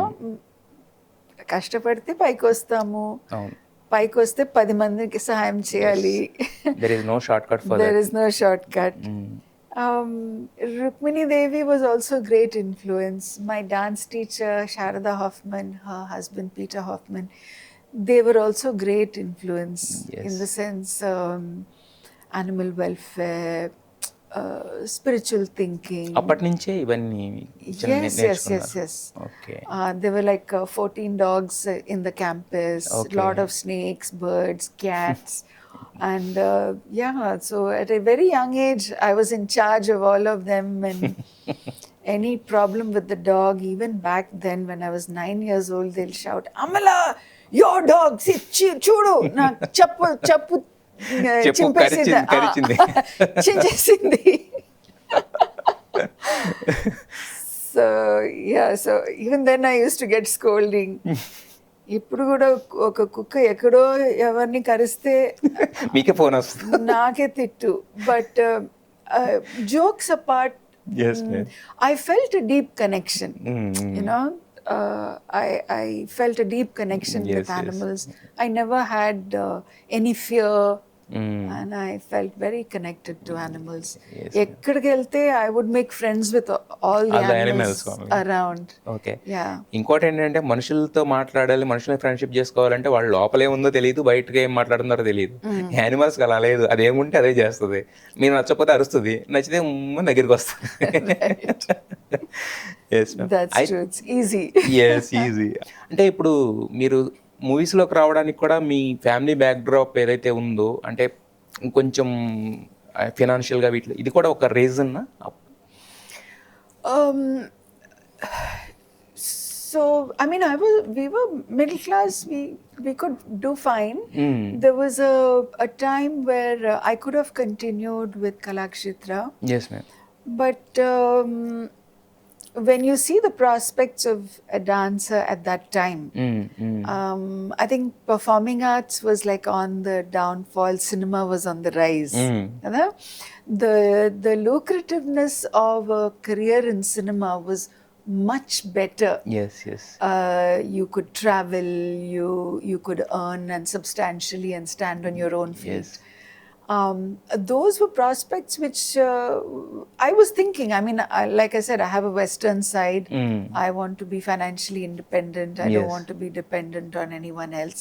కష్టపడితే పైకి వస్తాము, పైకి వస్తే 10 మందికి సహాయం చేయాలి. There is no shortcut for that. There is no shortcut. Rukmini Devi was also a great influence. My dance teacher Sharada Hoffman, her husband Peter Hoffman, they were also great influence in the sense animal welfare, spiritual thinking. అప్పటి నుంచే ఇవన్నీ Yes. Okay. There were like 14 dogs in the campus, lot of snakes, birds, cats. And so at a very young age, I was in charge of all of them. And any problem with the dog, even back then when I was 9 years old, they'll shout, "Amala, your dog, see, chudu, na chappu చింపేసింది. So even then I used to get scolding. ఇప్పుడు కూడా ఒక కుక్క ఎక్కడో ఎవరిని కరిస్తే మీకే phone వస్తుంది. నాకే తిట్టు. But jokes apart, I felt a deep connection. You know, I felt a deep connection with animals. I never had any fear. And I felt very connected to animals. ఎక్కడికి వెళ్తే I would make friends with all the animals around. Okay. Yeah. ఇంకోటి ఏంటంటే మనుషులతో మాట్లాడాలి, మనుషులతో friendship చేసుకోవాలంటే వాళ్ళు లోపల ఏముందో తెలియదు, బయటకి ఏం మాట్లాడుతున్నారో తెలియదు. యానిమల్స్కి అలా లేదు, అదేముంటే అదే చేస్తుంది. మీరు నచ్చకపోతే అరుస్తుంది, నచ్చితే దగ్గరికి వస్తుంది. That's true. It's easy. Yes, easy. అంటే ఇప్పుడు మీరు మూవీస్లోకి రావడానికి కూడా మీ ఫ్యామిలీ బ్యాక్డ్రాప్ ఏదైతే ఉందో, అంటే కొంచెం ఫినాన్షియల్గా వీటిలో ఇది కూడా ఒక రీజన్నా? So I mean, we were middle class. We could do fine. There was a time where I could have continued with Kalakshetra. Yes, ma'am. But when you see the prospects of a dancer at that time, I think performing arts was like on the downfall, cinema was on the rise. The lucrativeness of a career in cinema was much better. Yes, yes. You could travel, you could earn and substantially and stand on your own feet. Yes. Those were prospects which I was thinking. I mean, like I said, I have a Western side. I want to be financially independent. I don't want to be dependent on anyone else.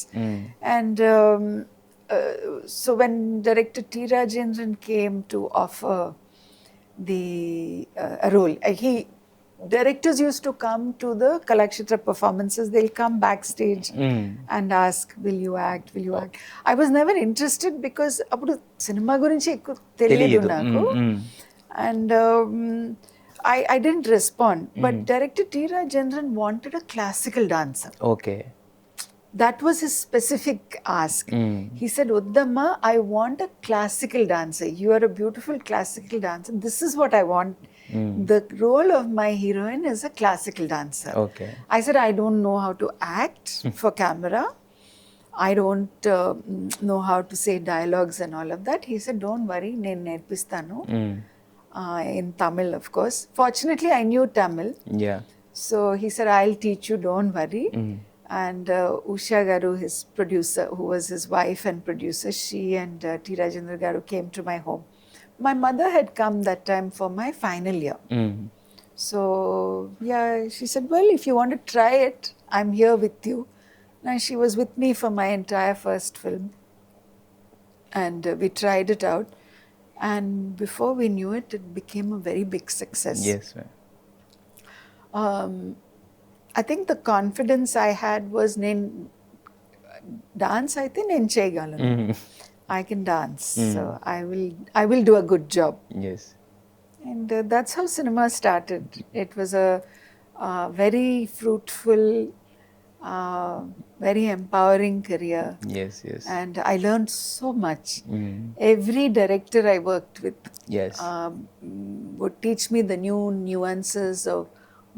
And so when director T. Rajendran came to offer a role, directors used to come to the Kalakshetra performances. They'll come backstage and ask, will you act? Will you act? I was never interested because appudu cinema gurinchi ekku teliyadu naku. And I didn't respond. But director T. Rajendran wanted a classical dancer. Okay. That was his specific ask. He said, Uddamma, I want a classical dancer. You are a beautiful classical dancer. This is what I want. The role of my heroine is a classical dancer. Okay. I said, I don't know how to act for camera. I don't know how to say dialogues and all of that. He said, don't worry, nen nerpistanu. In Tamil, of course. Fortunately, I knew Tamil. Yeah. So he said, I'll teach you, don't worry. And Usha Garu, his producer, who was his wife and producer, she and T. Rajendra Garu came to my home. My mother had come that time for my final year. So, yeah, she said, well, if you want to try it, I'm here with you. And she was with me for my entire first film. And we tried it out. And before we knew it, it became a very big success. Yes, ma'am. I think the confidence I had was, dance aithe nen cheyagalanu. I can dance, so I will do a good job. Yes. And that's how cinema started. It was a very fruitful, very empowering career. Yes, yes. And I learned so much. Every director I worked with Yes. would teach me the new nuances of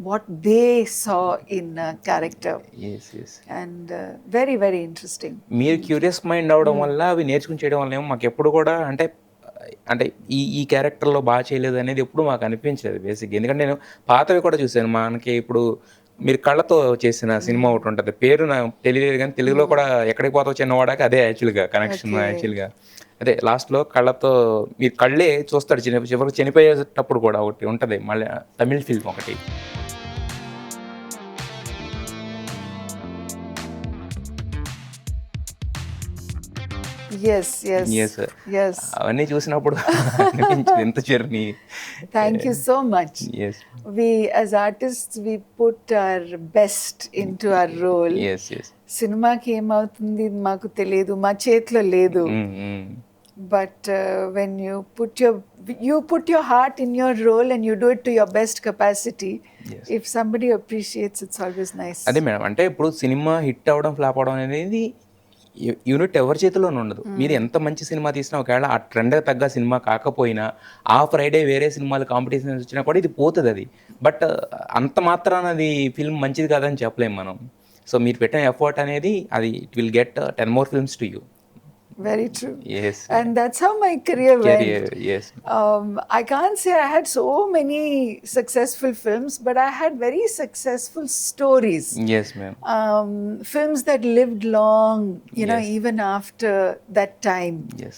what they saw in a character. Yes, yes. And very, very interesting. మీరు curious mind అవడం వల్ల అవి నేర్చుకుని చేయడం వల్ల ఏమో మాకు ఎప్పుడు కూడా అంటే ఈ క్యారెక్టర్లో బాగా చేయలేదు అనేది ఎప్పుడు మాకు అనిపించలేదు బేసిక్గా. ఎందుకంటే నేను పాతవి కూడా చూశాను. మనకి ఇప్పుడు మీరు కళ్ళతో చేసిన సినిమా ఒకటి ఉంటుంది, పేరు నాకు తెలియలేదు కానీ తెలుగులో కూడా ఎక్కడికి పోతావు చిన్నవాడాక అదే యాక్చువల్గా కనెక్షన్. యాక్చువల్గా అదే లాస్ట్లో కళ్ళతో మీరు కళ్ళే చూస్తాడు చివరికి చనిపోయేటప్పుడు కూడా ఒకటి ఉంటుంది, మళ్ళీ తమిళ్ ఫిల్మ్ ఒకటి. Yes, yes. Yes, sir. Yes. అవన్నీ చూసినప్పుడు అనిపించింది ఎంత journey. Thank you so much. Yes. We as artists, we put our best into our role. Yes, yes. సినిమాకి ఏమవుతుంది మాకు తెలియదు, మా చేతిలో లేదు. But when you put your heart in your role and you do it to your best capacity, Yes. if somebody appreciates, it's always nice. అదే madam, అంటే ఇప్పుడు సినిమా హిట్ అవ్వడం ఫ్లాప్ అవ్వడం అనేది యూనిట్ ఎవరి చేతిలోనే ఉండదు. మీరు ఎంత మంచి సినిమా తీసినా ఒకవేళ ఆ ట్రెండ్ తగ్గ సినిమా కాకపోయినా ఆ ఫ్రైడే వేరే సినిమాలు కాంపిటీషన్స్ వచ్చినా కూడా ఇది పోతుంది అది. బట్ అంత మాత్రాన అది ఫిల్మ్ మంచిది కాదని చెప్పలేము మనం. సో మీరు పెట్టిన ఎఫర్ట్ అనేది అది it will get 10 more films to you. Very true. Yes. And that's how my career Career, went. yes. I can't say I had so many successful films, but I had very successful stories. Yes, ma'am. Films that lived long, you know, Yes. even after that time. Yes.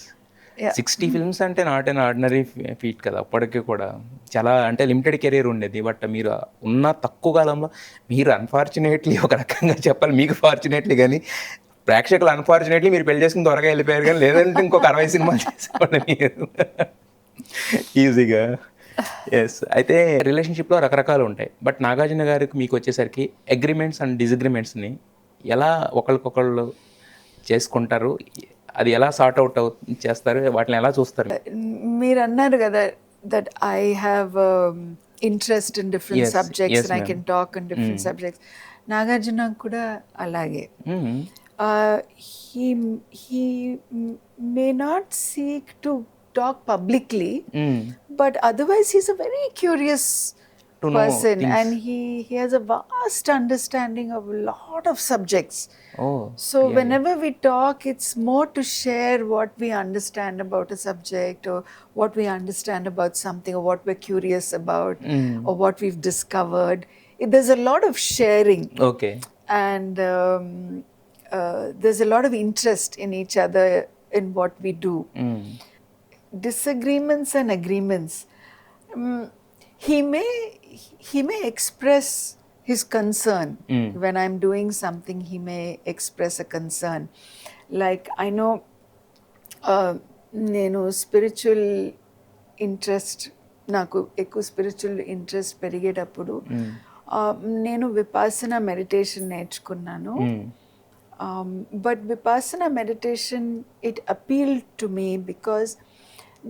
Yeah. 60 films అంటే not an ordinary feet కదా. అప్పటికి కూడా చాలా అంటే limited career ఉండేది. But మీరు ఉన్న తక్కువ కాలంలో మీరు అన్ఫార్చునేట్లీ ఒక రకంగా చెప్పాలి, మీకు ఫార్చునేట్లీ కానీ ప్రేక్షకులు అన్ఫార్చునేట్లీ మీరు పెళ్లి చేసుకుని త్వరగా వెళ్ళిపోయారు, కానీ లేదంటే ఇంకొక 60 సినిమాలు చేసేవాళ్ళు మీరు ఈజీగా. ఎస్. అయితే రిలేషన్షిప్లో రకరకాలు ఉంటాయి. బట్ నాగార్జున గారికి మీకు వచ్చేసరికి అగ్రిమెంట్స్ అండ్ డిసగ్రిమెంట్స్ని ఎలా ఒకరికొకళ్ళు చేసుకుంటారు, అది ఎలా సార్ట్ అవుట్ చేస్తారు, వాటిని ఎలా చూస్తారు? మీరు అన్నారు కదా that I have interest in different Yes, subjects yes, and I ma'am. can talk on different subjects. Nagarjuna kuda alage. Mm. He may not seek to talk publicly, but otherwise he's a very curious To know person, things. and he has a vast understanding of a lot of subjects. Oh, So whenever we talk, it's more to share what we understand about a subject, or what we understand about something, or what we're curious about, or what we've discovered. There's a lot of sharing, okay. and there's a lot of interest in each other in what we do. Disagreements and agreements. He may express his concern when I'm doing something. He may express a concern, like I know నేను spiritual interest, నాకు ఎక్కువ spiritual interest పెరిగేటప్పుడు నేను Vipassana meditation నేర్చుకున్నాను. But Vipassana meditation it appealed to me because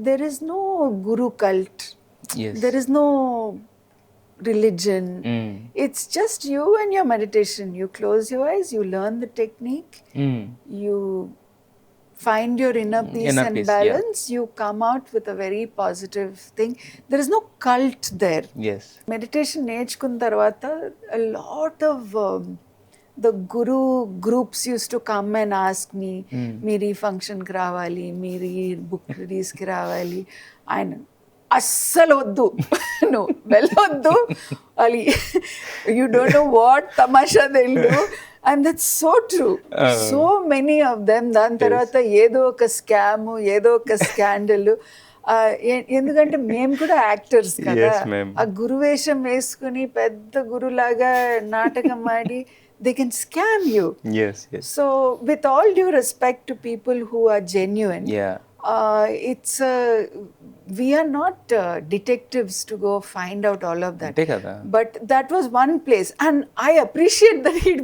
there is no guru cult. Yes. There is no religion. It's just you and your meditation. You close your eyes, you learn the technique, you find your inner peace and peace, balance, you come out with a very positive thing. There is no cult there. Yes. Meditation నేర్చుకున్న తర్వాత a lot of the guru groups used to come and ask me, మీరు ఈ ఫంక్షన్కి రావాలి, మీరు ఈ book రిలీజ్కి రావాలి. ఆయన అస్సలు వద్దు, నువ్వు వెళ్ళొద్దు, అది యూ డోంట్ నో వాట్ తమాషా Telugu. And that's so true. So many of them. దాని తర్వాత ఏదో ఒక స్కామ్, ఏదో ఒక స్కాండల్. ఎందుకంటే మేము కూడా యాక్టర్స్ కదా, ఆ గురువేషం వేసుకుని పెద్ద గురులాగా నాటకం ఆడి they can scam you. Yes, yes. So with all due respect to people who are genuine, Yeah. it's we are not detectives to go find out all of that. అంతే కదా. But that was one place, and I appreciate that he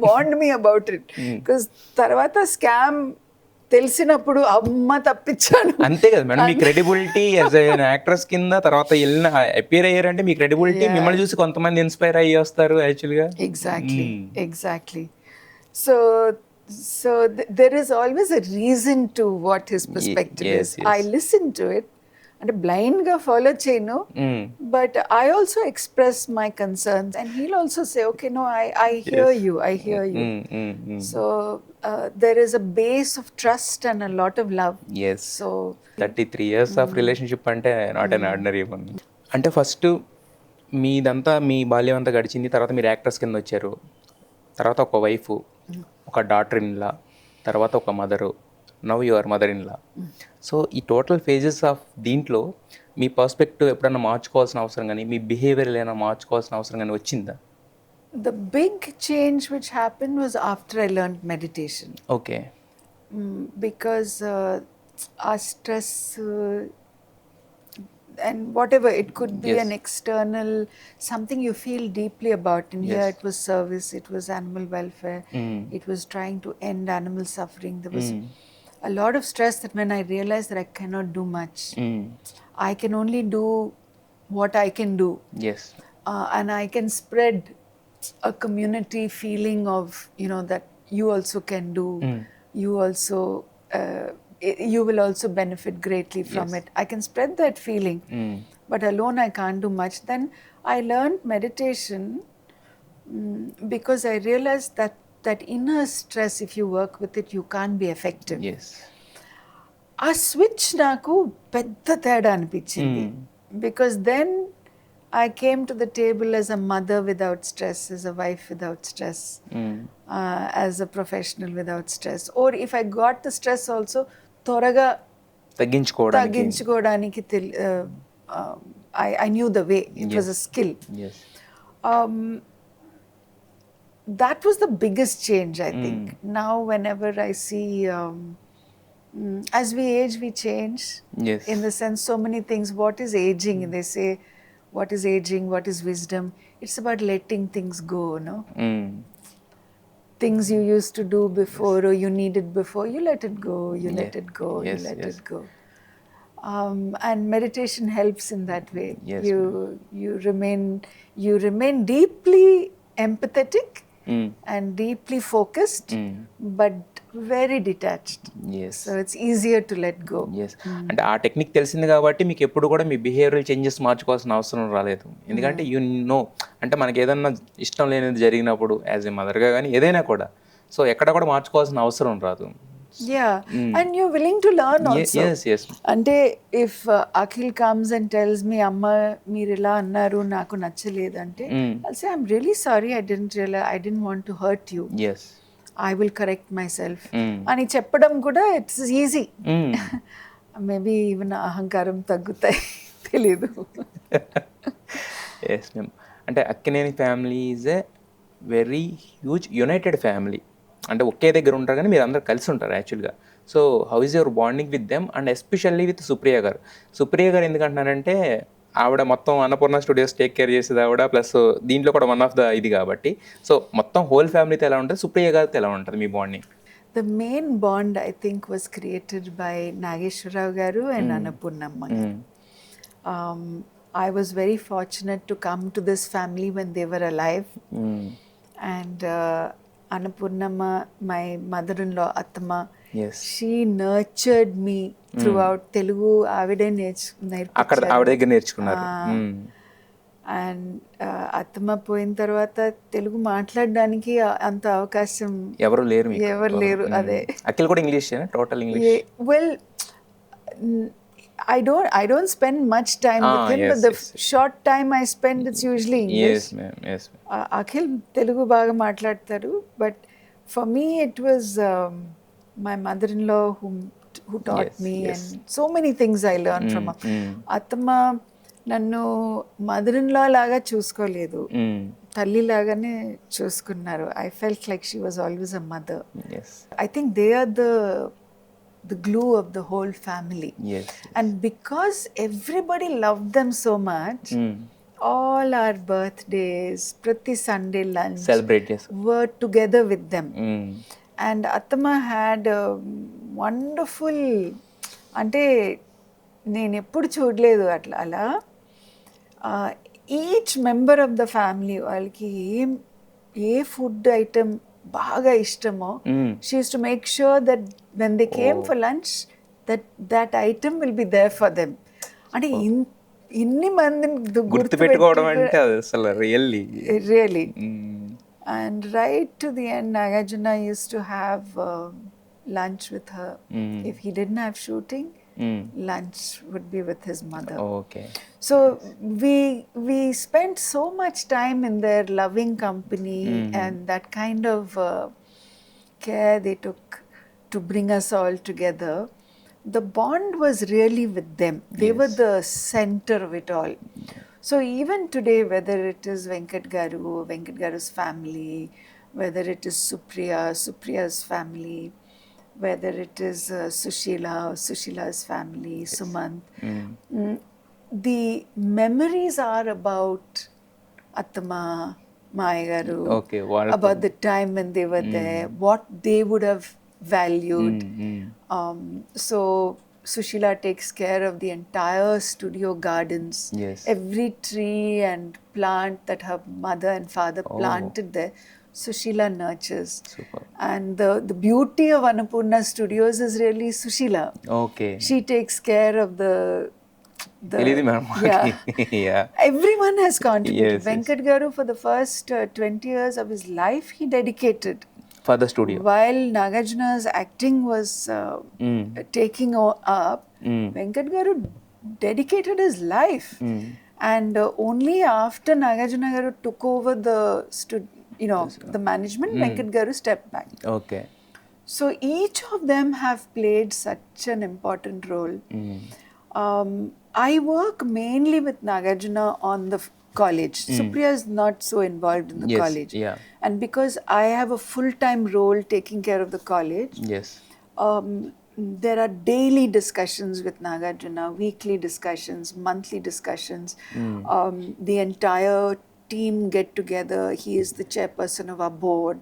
warned me about it, because tarvata scam తెలిసినప్పుడు అమ్మ తప్పించాను. అంతే కదా madam, మీ credibility as ఎన్ actress కింద తర్వాత వెళ్ళిన appear అయ్యారంటే మీ క్రెడిబిలిటీ మిమ్మల్ని చూసి కొంతమంది ఇన్స్పైర్ అయ్యి వస్తారు యాక్చువల్గా. Exactly. So there is always a reason to what his perspective yes, is. yes. I listen to it, అంటే బ్లైండ్గా ఫాలో చేయను, but I also express my concerns and he'll also say okay no I hear you. So there is a base of trust and a lot of love. Yes. So 33 years of relationship అంటే not an ordinary one. అంటే first మీదంతా మీ బాల్యం అంతా గడిచింది, తర్వాత మీరు actors కింద వచ్చారు, తర్వాత ఒక వైఫ్, ఒక డాటర్ ఇన్ లా, తర్వాత ఒక mother, now your mother in law. So ఈ టోటల్ ఫేజెస్ ఆఫ్ దీంట్లో మీ పర్స్పెక్టివ్ ఎప్పుడన్నా మార్చుకోవాల్సిన అవసరం కానీ, మీ బిహేవియర్ ఏమైనా మార్చుకోవాల్సిన అవసరం కానీ వచ్చిందా? The big change which happened was after I learned meditation. Okay. Because our stress and whatever, it could be an external, something you feel deeply about. And here it was service, it was animal welfare, it was trying to end animal suffering. There was a lot of stress that when I realized that I cannot do much, I can only do what I can do. Yes. And I can spread a community feeling of, you know, that you also can do, you also you will also benefit greatly from it. I can spread that feeling, but alone I can't do much. Then I learned meditation because I realized that inner stress, if you work with it, you can't be effective. Yes ఆ switch నాకు పెద్ద తేడా అనిపించింది. Because then I came to the table as a mother without stress, as a wife without stress, as a professional without stress, or if I got the stress also త్వరగా తగ్గించుకోవడానికి I knew the way. It was a skill. Yes. That was the biggest change, I think. Now, whenever I see, as we age, we change. Yes. In the sense, so many things. What is aging? They say, what is aging? What is wisdom? It's about letting things go, no? Things you used to do before, or you needed before, you let it go. You let it go. Yes, You let yes. it go. And meditation helps in that way. Yes, you remain deeply empathetic and deeply focused, but very detached. Yes. So it's easier to let go. Yes అంటే ఆ technique తెలిసింది కాబట్టి మీకు ఎప్పుడు కూడా మీ behavioural changes మార్చుకోవాల్సిన అవసరం రాలేదు. ఎందుకంటే యూ నో, అంటే మనకి ఏదన్నా ఇష్టం లేనిది జరిగినప్పుడు యాజ్ ఏ మదర్గా కానీ ఏదైనా కూడా, సో ఎక్కడ కూడా మార్చుకోవాల్సిన అవసరం రాదు. Yeah, and you're willing to learn also. Yes. అంటే if Akhil comes and tells me, Amma, మీరు ఇలా అన్నారు నాకు నచ్చలేదు అంటే, I'll say, I'm really sorry, I didn't want to hurt you. Yes. I will correct myself. అని చెప్పడం కూడా ఇట్స్ ఈజీ. మేబీ ఈవెన్ అహంకారం తగ్గుతాయి, తెలీదు. Yes ma'am. అంటే Akkineni family is a very huge united family. అంటే ఒకే దగ్గర ఉంటారు కానీ మీరు అందరు కలిసి ఉంటారు యాక్చువల్గా. So how is your bonding with them, and especially with Supriya గారు. సుప్రియ గారు ఎందుకంటున్నారంటే ఆవిడ మొత్తం అన్నపూర్ణ స్టూడియోస్ టేక్ కేర్ చేసేది ఆవిడ, ప్లస్ దీంట్లో కూడా వన్ ఆఫ్ ద ఇది కాబట్టి, సో మొత్తం హోల్ ఫ్యామిలీతో ఎలా ఉంటుంది, సుప్రియ గారితో ఎలా ఉంటుంది మీ bonding? The main bond, I think, was created by Nageshwarrao garu and Annapurnamma garu. I was very fortunate to come to this family when they were alive. And Annapurnamma, my mother-in-law, Attama, Yes. she nurtured me throughout Telugu. Avide అక్కడ ఆవిడ దగ్గర నేర్చుకున్నారు. And అత్తమ్మ పోయిన తర్వాత తెలుగు మాట్లాడడానికి అంత అవకాశం ఎవరు లేరు. అదే అఖిల్ కూడా English, total English. Well, I don't spend much time with him, yes, but the short time I spend, it's usually English. Yes, ma'am. Yes. Akhil Telugu baga maatladtaru, but for me it was my mother-in-law who taught me, and so many things I learned from her. Attama నన్ను మదర్-ఇన్-లా లాగా చూసుకోలేదు, తల్లి లాగానే చూసుకున్నారు. I felt like she was always a mother. Yes. I think they are the glue of the whole family. Yes. And because everybody loved them so much, all our birthdays, prati Sunday lunch, Celebrate, yes. were together with them. And Attama had a wonderful, అంటే నేను ఎప్పుడు చూడలేదు అలా each member of the family వాళ్ళకి ఏ food item బాగా ఇష్టమో, she use to make sure that when they came for lunch that item will be there for them. అంటే ఇన్ని మందిని గుర్తుపెట్టుకోవడం అంటే అది అసలు really. And right to the end, Nagarjuna used to have lunch with her. If he didn't have shooting, lunch would be with his mother. Okay. So we spent so much time in their loving company, and that kind of care they took to bring us all together. The bond was really with them. They were the center of it all. So even today, whether it is Venkat Garu's family, whether it is Supriya's family, whether it is Sushila's family, Sumant, the memories are about Attama, Maya Garu, about the time when they were there, what they would have valued. So Sushila takes care of the entire studio gardens. Yes. Every tree and plant that her mother and father planted there, Sushila nurtures. Super. And the beauty of Annapurna Studios is really Sushila. Okay. She takes care of the తెలియదు madam. Yeah. Everyone has contributed. Yes, yes. Venkat Garu, for the first 20 years of his life, he dedicated. For the studio. While Nagarjuna's acting was taking up, Venkat Garu dedicated his life. And only after Nagarjuna Garu took over the management, Venkat Garu stepped back. Okay. So each of them have played such an important role. I work mainly with Nagarjuna on the college. Supriya is not so involved in the Yes, college. yeah. And because I have a full-time role taking care of the college, yes. there are daily discussions with Nagarjuna, weekly discussions, monthly discussions. The entire team get together. He is the chairperson of our board.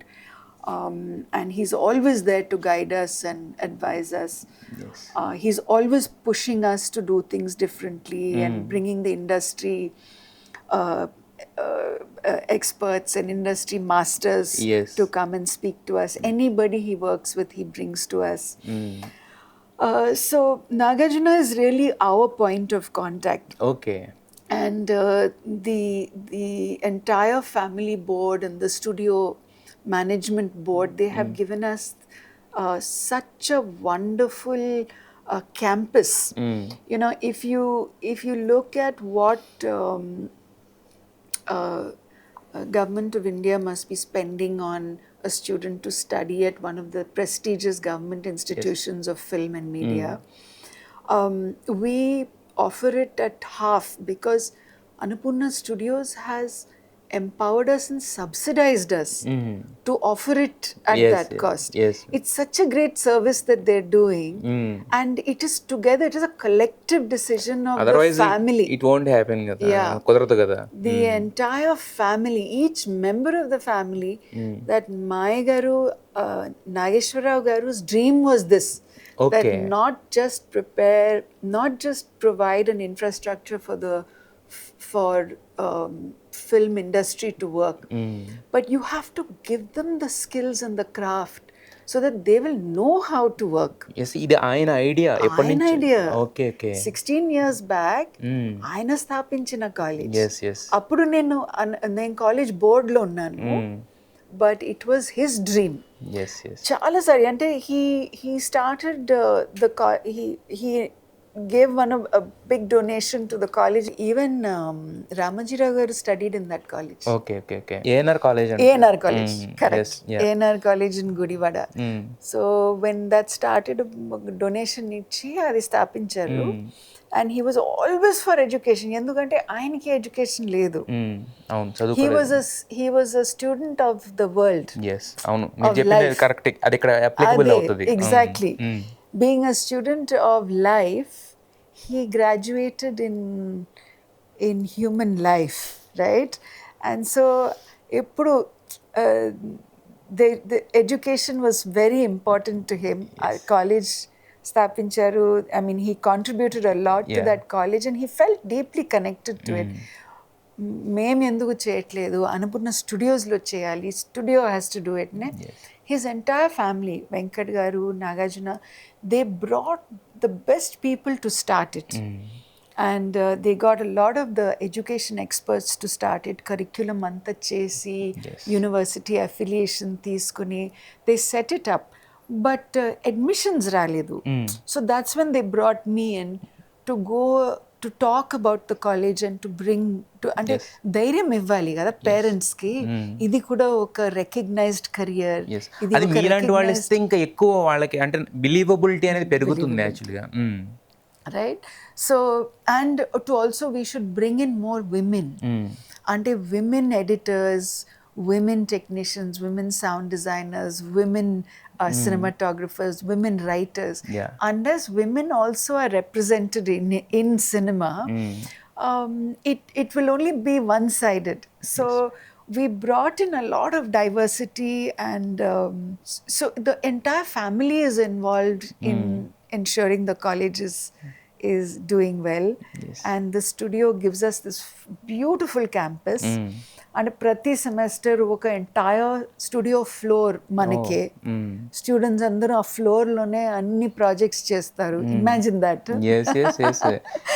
And he's always there to guide us and advise us. Yes. He's always pushing us to do things differently and bringing the industry experts and industry masters Yes. to come and speak to us. Anybody he works with, he brings to us. So Nagarjuna is really our point of contact. Okay. And the entire family board and the studio management board, they have given us such a wonderful campus. You know, if you look at what government of India must be spending on a student to study at one of the prestigious government institutions of film and media, we offer it at half because Annapurna Studios has empowered us and subsidized us to offer it at Yes, that yes, cost. yes. It's such a great service that they're doing, and it is together, it is a collective decision of otherwise the family. It won't happen కదా. Yeah. కుదరదు కదా. The entire family, each member of the family, that my Garu, Nageshwarrao Garu's dream was this. Okay. That not just provide an infrastructure for film industry to work, but you have to give them the skills and the craft so that they will know how to work. Yes, ఇది ఆయన idea ఎప్పటి ఆయన నుంచి? idea. Okay, okay. 16 years back ఆయన స్థాపించిన college. Yes, yes. అప్పుడు నేను college బోర్డులో ఉన్నాను, but it was his dream. Yes, yes. చాలా సారి అంటే he started he gave a big donation to the college. Even Ramaji Rao garu studied in that college. Okay, okay, okay. ANR college అంటే. ANR college, correct. Yes, yeah. ANR college in Gudivada. So when that started, donation ఇచ్చి అది స్థాపించారు. And he was always for education. ఎందుకంటే ఆయనకి education లేదు. అవును, He చదువుకోలేదు. was a student of the world. Yes, అవును, మీరు చెప్పింది కరెక్ట్. అది ఇక్కడ అప్లికబుల్ అవుతుంది. Exactly. Being a student of life, he graduated in human life, right? And so eppudu the education was very important to him. Our college స్థాపించారు. I mean, he contributed a lot to that college and he felt deeply connected to it. మేము ఎందుకు చేయట్లేదు, అన్నపూర్ణ స్టూడియోస్లో చేయాలి, studio has to do it. His entire family, Venkat garu, Nagarjuna, they brought the best people to start it. And they got a lot of the education experts to start it. Curriculum అంతా చేసి, university affiliation తీసుకుని, they set it up. But admissions రాలేదు. So that's when they brought me in to go to talk about the college and to bring to, అంటే ధైర్యం ఇవ్వాలి కదా parents కి. ఇది కూడా ఒక రికగ్నైజ్డ్ కెరియర్. అది మీలాంటి వాళ్ళు ఇస్తే ఇంకా ఎక్కువ వాళ్ళకి అంటే బిలీవబిలిటీ అనేది పెరుగుతుంది యాక్చువల్గా. Right. So and to also we should bring in more women. అంటే women editors, women technicians, women sound designers, women cinematographers, women writers. Unless women also are represented in cinema, it will only be one-sided. So we brought in a lot of diversity, and so the entire family is involved in ensuring the college is doing well. And the studio gives us this beautiful campus. అంటే ప్రతి semester ఒక entire studio floor మనకే, students అందరూ ఆ ఫ్లోర్లోనే అన్ని projects చేస్తారు. Imagine that.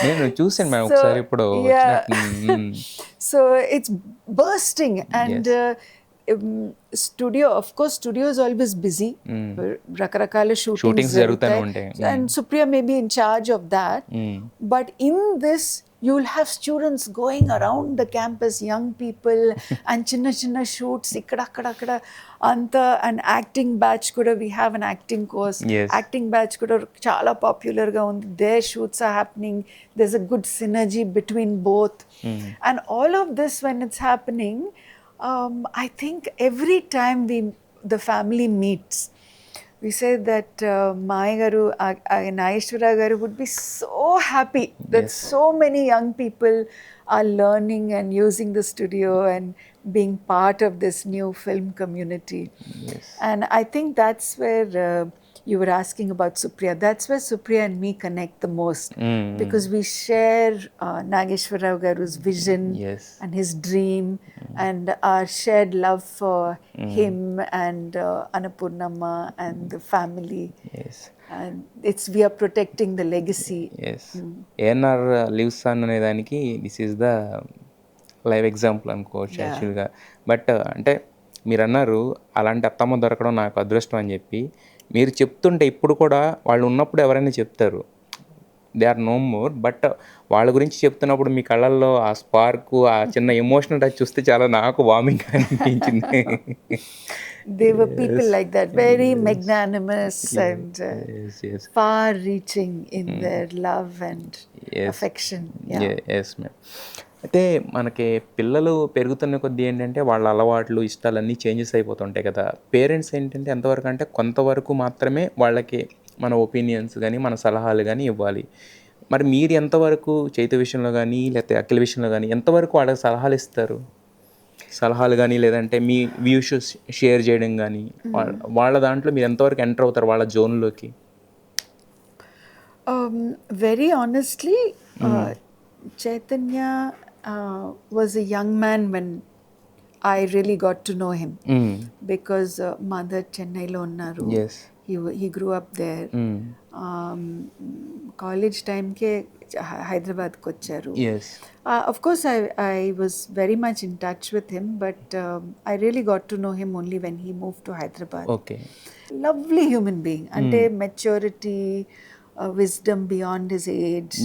నేను చూసాను మేడం ఒకసారి ఇప్పుడు so it's bursting and studio, of course studio is always busy, రకరకాల షూటింగ్స్ జరుగుతూనే ఉంటాయి. And Supriya may be in charge of that. But in this you will have students going around the campus, young people, and chinna shoots ikkada anta, and acting batch kuda, we have an acting course. Acting batch kuda chaala popular ga undi, their shoots are happening, there's a good synergy between both. And all of this when it's happening, I think every time the family meets, we say that Maya Garu, Naishwara Garu would be so happy that so many young people are learning and using the studio and being part of this new film community. And I think that's where you were asking about Supriya. That's where Supriya and me connect the most, because we share Nageshwara Garu's vision and his dream, and our shared love for him and Annapurnamma and the family. And we are protecting the legacy. ANR lives on అనే దానికి this is the live example అనుకోవచ్చు యాక్చువల్గా. But అంటే మీరు అన్నారు అలాంటి అత్తమ్మ దొరకడం నాకు అదృష్టం అని చెప్పి. మీరు చెప్తుంటే ఇప్పుడు కూడా వాళ్ళు ఉన్నప్పుడు ఎవరైనా చెప్తారు, they are no more, but వాళ్ళ గురించి చెప్తున్నప్పుడు మీ కళ్ళల్లో ఆ స్పార్క్, ఆ చిన్న ఎమోషనల్ టచ్ చూస్తే చాలా నాకు వార్మింగ్ అనిపించింది. They were people like that, very magnanimous and far-reaching in their love and affection. Yes, ma'am. అయితే మనకి పిల్లలు పెరుగుతున్న కొద్దీ ఏంటంటే వాళ్ళ అలవాట్లు ఇష్టాలన్నీ చేంజెస్ అయిపోతుంటాయి కదా. పేరెంట్స్ ఏంటంటే ఎంతవరకు అంటే కొంతవరకు మాత్రమే వాళ్ళకి మన ఒపీనియన్స్ కానీ మన సలహాలు కానీ ఇవ్వాలి. మరి మీరు ఎంతవరకు చైతు విషయంలో కానీ లేకపోతే అఖిల విషయంలో కానీ ఎంతవరకు వాళ్ళకి సలహాలు ఇస్తారు? సలహాలు కానీ లేదంటే మీ వ్యూస్ షేర్ చేయడం కానీ వాళ్ళ దాంట్లో మీరు ఎంతవరకు ఎంటర్ అవుతారు వాళ్ళ జోన్లోకి? Very honestly, Chaitanya was a young man when I really got to know him, because mother Chennai lo unnaru. He grew up there. College time ke Hyderabad ku vacharu. Of course I was very much in touch with him, but I really got to know him only when he moved to Hyderabad. Lovely human being, ante maturity, wisdom beyond his age,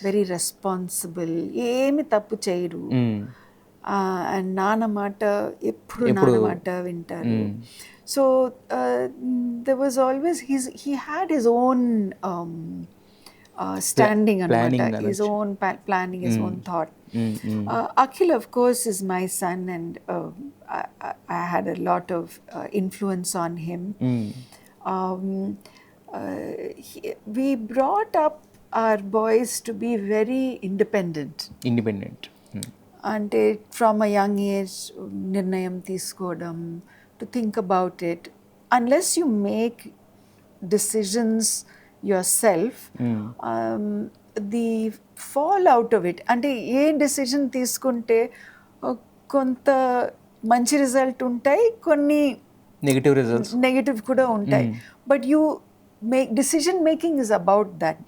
very responsible, ఏమి తప్పు చేయరు, and నాన్న మాట ఎప్పుడు నాన్న మాట వింటారు. So there was always he had his own standing anamata, his own planning, his own thought. Akhil of course is my son, and I had a lot of influence on him. We brought up our boys to be very independent. అంటే from a young age నిర్ణయం తీసుకోవడం, to think about it. Unless you make decisions yourself, the fallout of it, అంటే ఏ decision తీసుకుంటే కొంత మంచి result ఉంటాయి, కొన్ని negative కూడా ఉంటాయి. But you decision making is about that.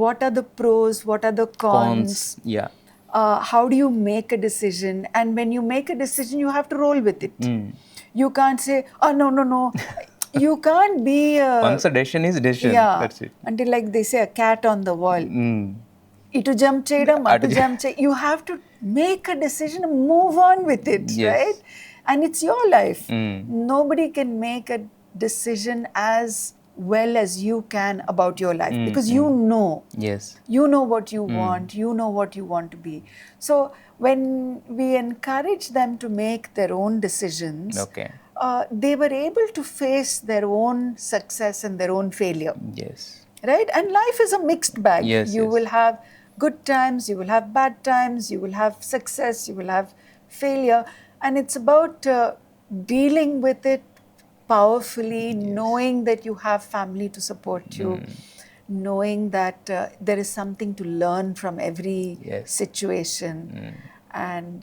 What are the pros, what are the cons? How do you make a decision? And when you make a decision, you have to roll with it. You can't say, oh no. You can't be once a decision is decision. That's it. Until like they say, a cat on the wall. Itu jump cheyadam, atu jump chay. You have to make a decision and move on with it, right? And it's your life. Nobody can make a decision as well as you can about your life, because you know what you want, you know what you want to be. So when we encourage them to make their own decisions, they were able to face their own success and their own failure. Right? And life is a mixed bag. You will have good times, you will have bad times, you will have success, you will have failure, and it's about dealing with it powerfully, knowing that you have family to support you, knowing that there is something to learn from every situation, And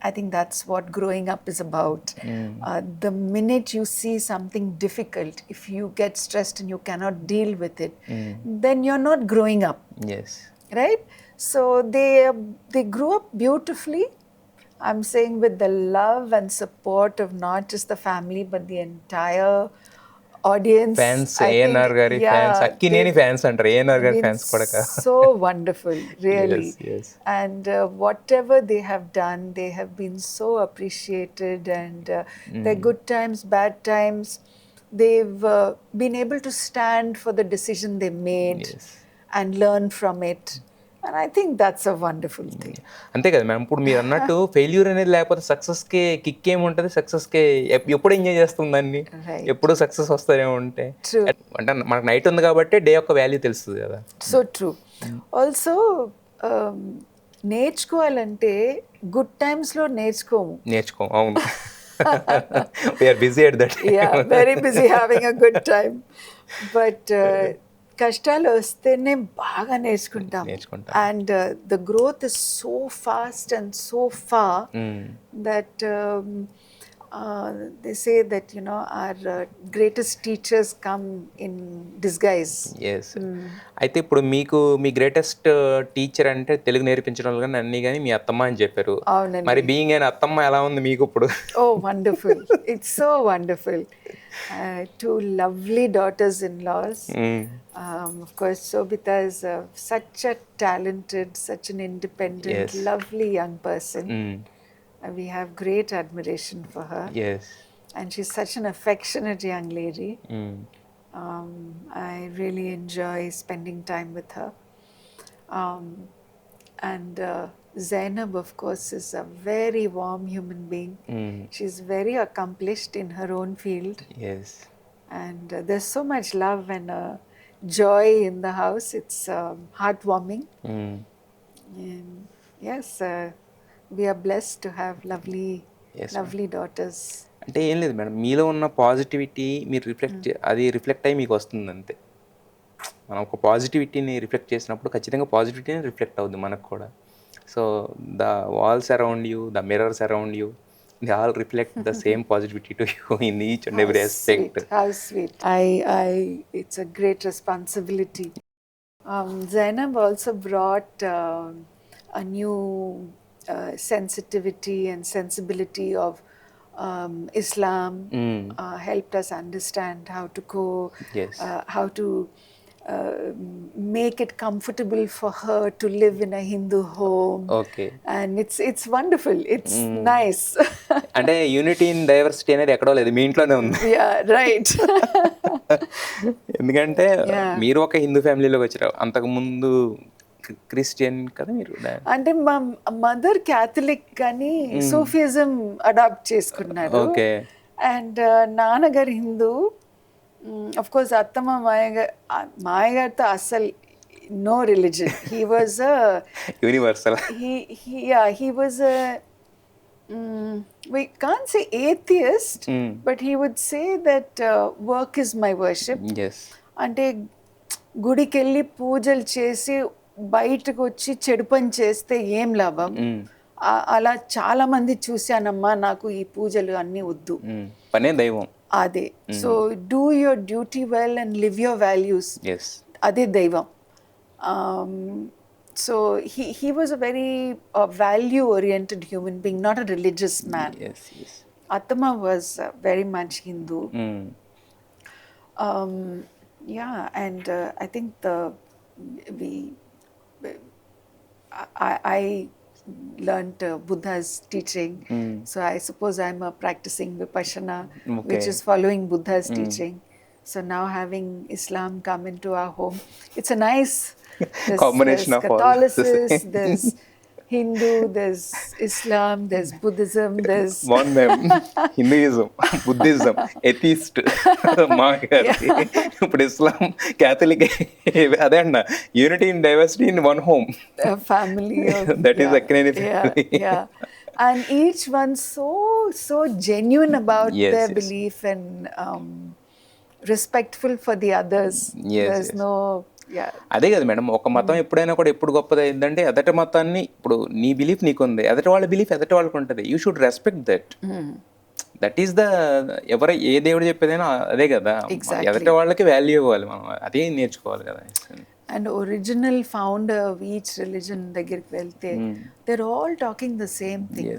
I think that's what growing up is about. The minute you see something difficult, if you get stressed and you cannot deal with it, then you're not growing up, Yes. right? So they grew up beautifully. I'm saying with the love and support of not just the family but the entire audience. Fans I ANR think, గారి fans, yeah, Akkineni they've fans అంటారు, ఏఎన్ఆర్ గారి been fans కూడా కాదు. so wonderful, really. Yes, yes. And whatever they have done, they have been so appreciated. And their good times, bad times, they've been able to stand for the decision they made Yes. and learn from it. And I think that's a wonderful thing. అంతే కదా madam. ఇప్పుడు మీరు అన్నట్టు failure అనేది లేకపోతే సక్సెస్కి kick ఏముంటుంది, సక్సెస్కి ఎప్పుడు ఎంజాయ్ చేస్తుంది దాన్ని, Right. ఎప్పుడు సక్సెస్ వస్తూనే ఉంటే. True. అంటే మనకు నైట్ ఉంది కాబట్టి డే యొక్క వాల్యూ తెలుస్తుంది కదా. So true. Also, నేర్చుకోవాలంటే గుడ్ టైమ్స్లో నేర్చుకోము. అవును. We are busy at that. Yeah, very busy having a good time. But కష్టాలు వస్తేనే బాగా నేర్చుకుంటాం. And the growth is so fast and so far that they say that, you know, our greatest teachers come in disguise. Yes. అయితే ఇప్పుడు మీకు మీ greatest teacher అంటే తెలుగు నేర్పించడం కానీ అన్నీ కానీ మీ అత్తమ్మ అని చెప్పారు. అవునండి. మరి బీయింగ్ అయిన అత్తమ్మ ఎలా ఉంది మీకు ఇప్పుడు? Oh, wonderful. It's so wonderful. Two lovely daughters-in-laws. Of course, Sobita is such a talented, such an independent, Yes. lovely young person. We have great admiration for her. Yes. And she's such an affectionate young lady. I really enjoy spending time with her. And Zainab, of course, is a very warm human being. She's very accomplished in her own field. Yes. And there's so much love and joy in the house. It's heartwarming. And yes, we are blessed to have lovely, Yes, lovely daughters. అంటే ఏం లేదు madam, మీలో ఉన్న positivity మీరు అది reflect అయ్యి మీకు వస్తుంది అంతే. మనం ఒక పాజిటివిటీని రిఫ్లెక్ట్ చేసినప్పుడు ఖచ్చితంగా పాజిటివిటీని రిఫ్లెక్ట్ అవుద్ది మనకు కూడా. So the walls around you, the mirrors around you, they all reflect the same positivity to you in each and every aspect. How sweet. It's a great responsibility. Zainab also brought a new sensitivity and sensibility of Islam, helped us understand how to cook, Yes. how to make it comfortable for her to live in a Hindu home. Okay. And it's wonderful. It's nice. అంటే unity in diversity అనేది ఎక్కడో లేదు, మీ ఇంట్లోనే ఉంది. Yeah, right. ఎందుకంటే Yeah. మీరు ఒక హిందూ ఫ్యామిలీలోకి వచ్చారు, అంతకుముందు క్రిస్టియన్ కదా మీరు. అంటే మా మదర్ క్యాథలిక్ కానీ సూఫిజం అడాప్ట్ చేసుకున్నారు. ఓకే. అండ్ నాన్నగారు హిందూ. అఫ్ కోర్స్ అత్తమ్మ మాయగారితో అసలు no religion. He was universal. he was a we can't say atheist, but he would say that work is my worship. Yes. అంటే గుడికి వెళ్ళి పూజలు చేసి బయటకు వచ్చి చెడు పని చేస్తే ఏం లాభం. అలా చాలా మంది చూశానమ్మా, నాకు ఈ పూజలు అన్నీ వద్దు, పనే దైవం. అదే. So do your duty well and live your values, yes, అదే దైవం. So he was a very value oriented human being, not a religious man. yes, yes. Atma was very much Hindu. Yeah, and I think I learned Buddha's teaching. So I suppose I'm a practicing Vipassana, which is following Buddha's teaching. So now having Islam come into our home, it's a nice combination there's of all. Catholicism, there's Hindu, there's Islam, there's Buddhism, there's one name, Hinduism, Buddhism, atheist, మాయగారి, ఇప్పుడు Islam, Catholic, అదే అన్న unity in diversity in one home. a family of, That is Akkineni family. yeah. And each one so genuine about Yes, their yes. belief and respectful for the others. Yes, There's yes. no yeah అదే కదా madam, ఒక మతం ఎప్పుడైనా కూడా ఎప్పుడు గొప్పది ఏంటంటే ఎదటి మతాన్ని, ఇప్పుడు నీ బిలీఫ్ నీకుంది, ఎదటి వాళ్ళ బిలీఫ్ ఎదటి వాళ్ళకి ఉంటుంది, you should respect that. That is the, ఎవరు ఏ దేవుడు చెప్పేదైనా అదే కదా, ఎదటి వాళ్ళకి వాల్యూ ఇవ్వాలి, మనం అదే నేర్చుకోవాలి కదా. And original founder of each religion దగ్గరికి వెళ్తే they're all talking the same thing.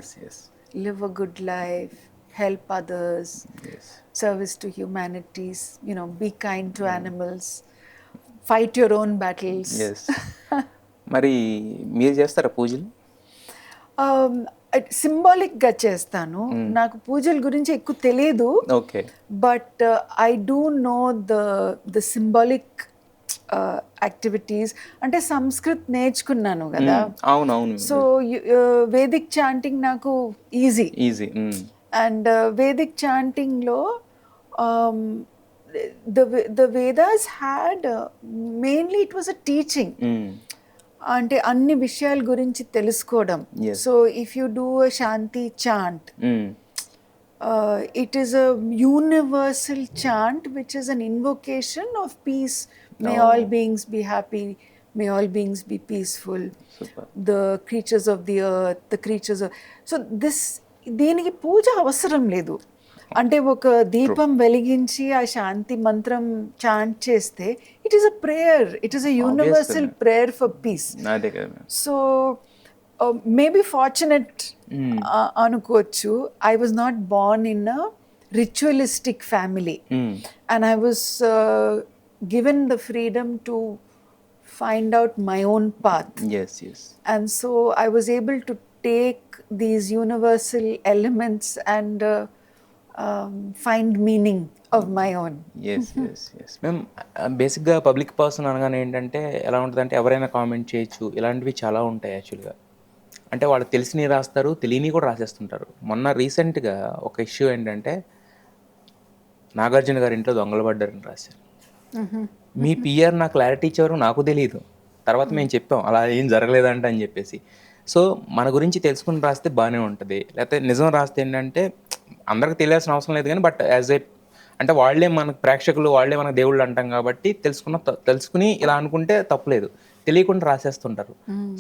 Live a good life, help others, service to humanities, be kind to animals, fight your own battles. మరి మీరు చేస్తారా పూజలు? సింబాలిక్గా చేస్తాను. నాకు పూజల గురించి ఎక్కువ తెలియదు, but I do know the symbolic activities. అంటే సంస్కృత్ నేర్చుకున్నాను కదా, సో వేదిక్ చాంటింగ్ నాకు ఈజీ. అండ్ వేదిక్ చాంటింగ్లో the Vedas had mainly it was a teaching. అంటే అన్ని విషయాల గురించి తెలుసుకోవడం. So if you do a shanti chant, it is a universal chant which is an invocation of peace. May all beings be happy, may all beings be peaceful, the creatures of the earth, the creatures of. So దీనికి పూజ అవసరం లేదు. అంటే ఒక దీపం వెలిగించి ఆ శాంతి మంత్రం చాంట్ చేస్తే it is a prayer, it is a universal prayer for peace. So maybe fortunate అనుకోవచ్చు. I was not born in a ritualistic family and I was given the freedom to find out my own path. And so I was able to take these universal elements and find meaning of my own. మేము బేసిక్గా public person అనగానే ఏంటంటే ఎలా ఉంటుందంటే ఎవరైనా comment చేయొచ్చు, ఇలాంటివి చాలా ఉంటాయి యాక్చువల్గా. అంటే వాళ్ళు తెలిసినవి రాస్తారు, తెలియని కూడా రాసేస్తుంటారు. మొన్న రీసెంట్గా ఒక ఇష్యూ ఏంటంటే నాగార్జున గారి ఇంట్లో దొంగలు పడ్డారని రాశారు. మీ పిఆర్ నాకు క్లారిటీ ఇచ్చేవారు నాకు తెలియదు, తర్వాత మేము చెప్పాం అలా ఏం జరగలేదంట అని చెప్పేసి. సో మన గురించి తెలుసుకుని రాస్తే బాగానే ఉంటుంది, లేకపోతే నిజం రాస్తే ఏంటంటే అందరికి తెలియాల్సిన అవసరం లేదు కానీ, బట్ యాజ్ ఏ అంటే వాళ్ళే మనకు ప్రేక్షకులు, వాళ్ళే మనకు దేవుళ్ళు అంటాం కాబట్టి తెలుసుకుని ఇలా అనుకుంటే తప్పులేదు, తెలియకుండా రాసేస్తుంటారు.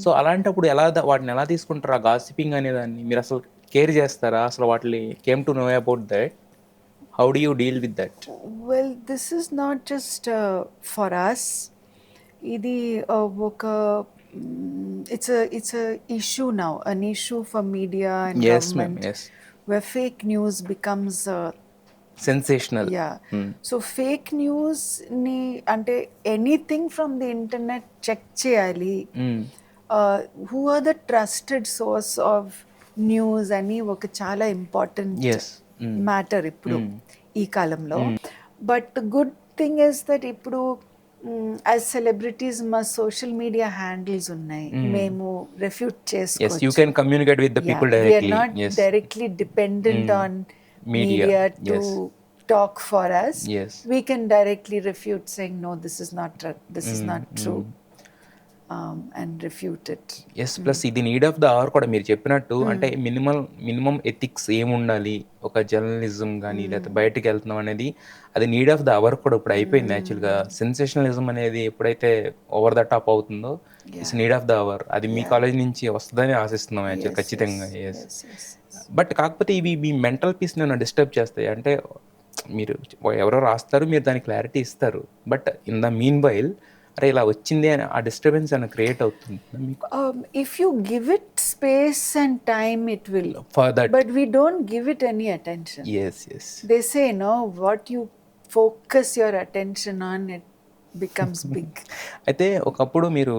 సో అలాంటప్పుడు వాటిని ఎలా తీసుకుంటారు, ఆ గాసిపింగ్ అనేదాన్ని మీరు అసలు కేర్ చేస్తారా? అసలు వాటిని came to know about that, how do you deal with that? Well, this is not just for us. Idi oka it's a issue now, an issue for media and government. Where fake news becomes sensational. So fake news ni ante anything from the internet check cheyali. Who are the trusted source of news ani oka chala important matter ఇప్పుడు ఈ కాలంలో. But the good thing is that ఇప్పుడు as celebrities మా social media handles ఉన్నాయి, మేము refute చేసుకోవచ్చు. You can communicate with the people directly. We are not directly dependent on media to talk for us. We can directly refute saying no, this is not true. And refute it. Plus ఇది need of the hour కూడా మీరు చెప్పినట్టు. అంటే minimum ethics ఏముండాలి ఒక journalism కానీ, లేకపోతే బయటకు వెళ్తున్నాం అనేది అది నీడ్ ఆఫ్ ద అవర్ కూడా ఇప్పుడు అయిపోయింది యాక్చువల్గా. సెన్సేషనలిజం అనేది ఎప్పుడైతే ఓవర్ ద టాప్ అవుతుందో it's need of the hour. అది మీ కాలేజ్ నుంచి వస్తుందని ఆశిస్తున్నాం యాక్చువల్ ఖచ్చితంగా. బట్ కాకపోతే ఇవి మీ మెంటల్ పీస్ నేను డిస్టర్బ్ చేస్తాయి. అంటే మీరు ఎవరో రాస్తారు, మీరు దానికి క్లారిటీ ఇస్తారు, but in the mean while అరే ఇలా వచ్చింది అని ఆ డిస్టర్బెన్స్ అని క్రియేట్ అవుతుంది మీకు. If you give it space and time it will, but we don't give it any attention. They say no what you focus your attention on it becomes big. అయితే ఒకప్పుడు మీరు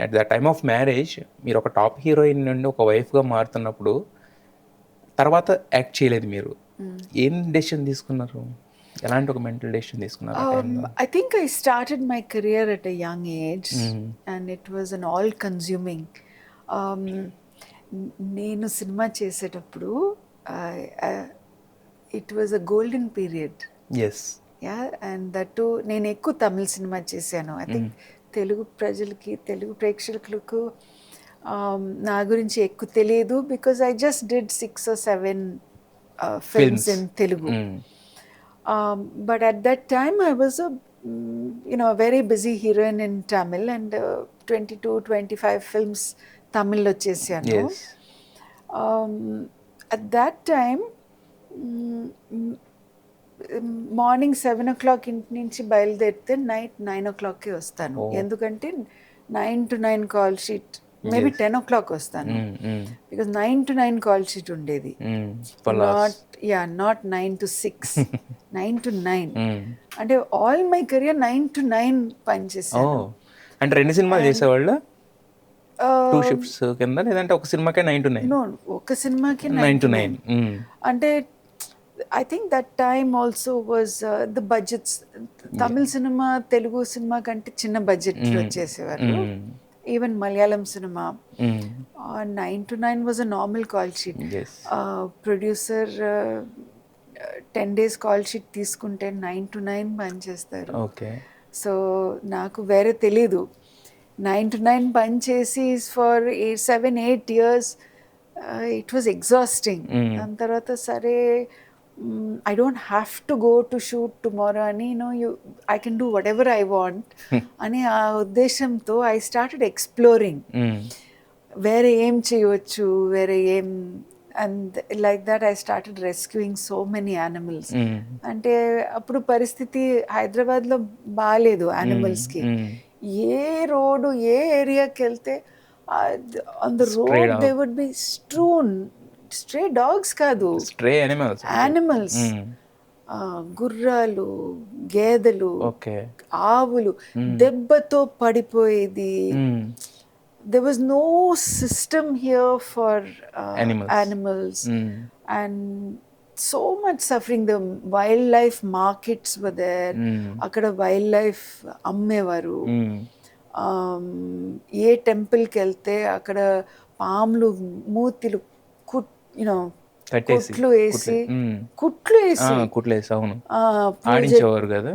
at the time of marriage మీరు ఒక top heroine నుండి ఒక వైఫ్గా మారుతున్నప్పుడు తర్వాత act చేయలేదు మీరు. ఏం డెసిషన్ తీసుకున్నారు? ఎలాంటి ఒక మెంటల్ డెసిషన్ తీసుకున్నారు? I think I started my career at a young age and it was an all consuming. నేను సినిమా చేసేటప్పుడు it was a golden period. And that too నేను ఎక్కువ తమిళ సినిమా చేశాను. I think తెలుగు ప్రేక్షకులకు నా గురించి ఎక్కువ తెలియదు because I just did 6 or 7 films in Telugu. But at that time I was a a very busy heroine in Tamil, and 22-25 films Tamil lo chesanu. Yes. At that time, morning 7 o'clock ఇంటి నుంచి బయలుదేరితే night 9 o'clockకి వస్తాను. ఎందుకంటే 9 to 9 call sheet, maybe 10 o'clock వస్తాను, because 9 to 9 call sheet ఉండేది. Not 9 to 6, 9 to 9. అంటే all my career 9 to 9 పనిచేసాను. అంటే 2 సినిమాలు చేసేవాళ్ళు 2 షిఫ్ట్స్ కింద, లేదంటే ఒక సినిమాకే 9 to 9? నో, ఒక సినిమాకి 9 to 9. అంటే I think that time also was the budgets. Tamil cinema, Telugu cinema కంటే చిన్న budget వచ్చేసేవారు. Even Malayalam cinema. 9 to 9 was a normal call sheet. Yes. Producer 10 days call sheet తీసుకుంటే 9 to 9 పని చేస్తారు. Okay. So నాకు వేరే తెలీదు. 9 to 9 పని చేసి for 7-8 years it was exhausting. దాని తర్వాత సరే, I don't have to go to shoot tomorrow అని, I can do whatever I want అని ఆ ఉద్దేశంతో I started exploring వేరే ఏం చేయవచ్చు, వేరే ఏం, and like that I started rescuing so many animals. అంటే అప్పుడు పరిస్థితి హైదరాబాద్లో బాగాలేదు యానిమల్స్కి. ఏ రోడ్డు, ఏ ఏరియాకి వెళ్తే on the road they would be strewn. Stray dogs కాదు, స్ట్రే యానిమల్స్, గుర్రాలు, గేదెలు, ఆవులు దెబ్బతో పడిపోయేది. There was no system here for animals. And so much suffering. The wildlife markets were there. అక్కడ వైల్డ్ లైఫ్ అమ్మేవారు. ఏ టెంపుల్కి వెళ్తే అక్కడ పాములు మూతిలు కుట్లు వేసి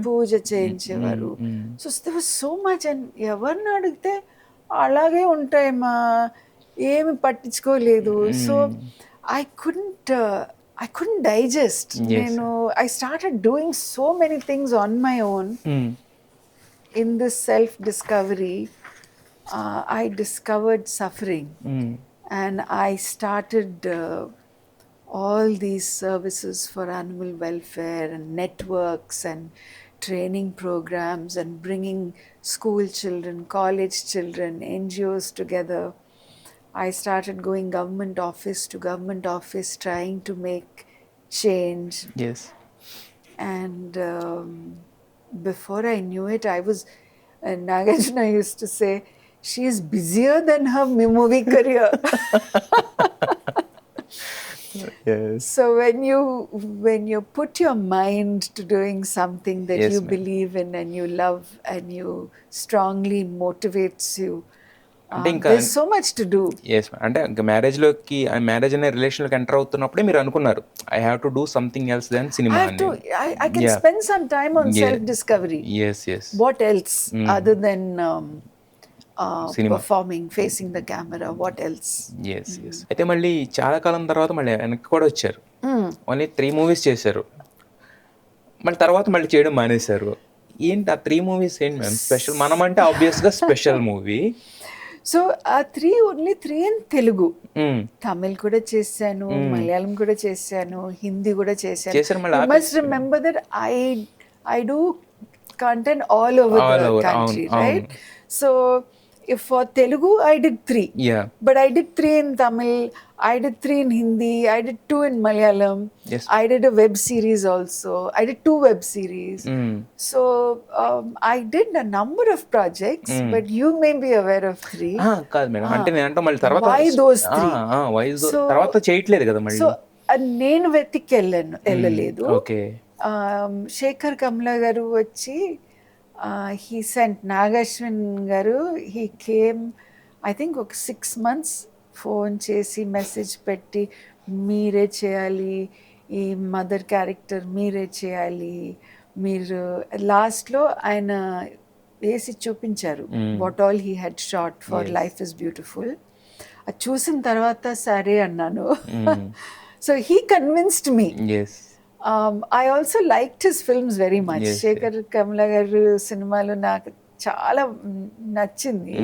పూజ చేయించేవారు. So there was so much, and ఎవరిని అడిగితే అలాగే ఉంటాయమ్మా, ఏమి పట్టించుకోలేదు. So I couldn't digest. I started doing so many things on my own. In this self-discovery, I discovered suffering. And I started all these services for animal welfare and networks and training programs and bringing school children, college children, NGOs together. I started going government office to government office trying to make change. Yes. And before I knew it, I was, Nagarjuna used to say, she is busier than her movie career. Yes. So when you put your mind to doing something that you believe in and you love and you strongly motivates you, there's so much to do. Yes, అంటే ఇంకా marriage అనే రిలేషన్లోకి enter అవుతున్నప్పుడే మీరు అనుకున్నారు, I have to do something else than cinema. I can spend some time on self discovery. Yes. What else other than performing, facing the camera, what else? Yes. అయితే మళ్ళీ చాలా కాలం తర్వాత మళ్ళీ వెనక్కి కూడా వచ్చారు. ఓన్లీ 3 movies చేశారు, మళ్ళీ తర్వాత మళ్ళీ చేయడం మానేశారు. ఏంటి ఆ 3 movies ఏంటి మ్యామ్ స్పెషల్? మనం అంటే ఆబ్వియస్గా స్పెషల్ మూవీ. సో ఆ 3 ఓన్లీ 3 ఇన్ తెలుగు. తమిళ్ కూడా చేశాను, మలయాళం కూడా చేశాను, హిందీ కూడా చేశాను. You must remember that I do content all over the country, right? So if for Telugu I did 3, but I did 3 in Tamil, I did 3 in Hindi, I did 2 in Malayalam. I did a web series also. I did 2 web series. So I did a number of projects, but you may be aware of 3. కాదు madam, అంటే నేను మళ్ళీ తర్వాత why those 3? తర్వాత చేయట్లేదు కదా మళ్ళీ. So నేను వెతికి వెళ్ళలేదు. శేఖర్ కమలా గారు వచ్చి he sent నాగశ్విన్ గారు, he came I think ఒక 6 months ఫోన్ చేసి మెసేజ్ పెట్టి, మీరే చేయాలి ఈ మదర్ క్యారెక్టర్, మీరే చేయాలి మీరు. లాస్ట్లో ఆయన వేసి చూపించారు what all he had shot for life is beautiful. అది చూసిన తర్వాత సరే అన్నాను. So he convinced me. I also liked his films very much. Yes, Shekhar Kamla garu cinemalu నాకు చాలా నచ్చింది.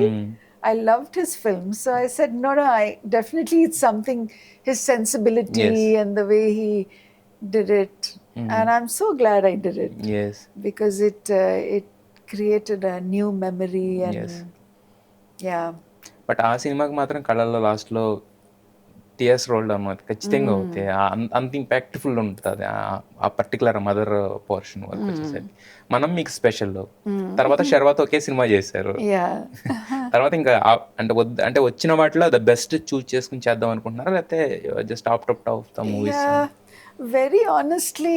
I loved his films. So I said, no, I definitely it's something, his sensibility Yes. and the way he did it. And I'm so glad I did it Yes. because it created a new memory and Yes. yeah. But ఆ సినిమాకి మాత్రం కళ్ళల్లో లాస్ట్లో tears rolled అన్నమాట ఖచ్చితంగా అవుతాయి. అంత impactful ఉంటుంది ఆ పర్టికులర్ మదర్ పోర్షన్ వరకు వచ్చేసరికి. మనం మీకు స్పెషల్. తర్వాత శర్వాతో ఒకే సినిమా చేశారు. Yeah. తర్వాత ఇంకా అంటే వచ్చిన వాటిలో ద బెస్ట్ చూస్ చేసుకుని చేద్దాం అనుకుంటున్నారా, లేకపోతే just opt of the movies? Yeah, very honestly,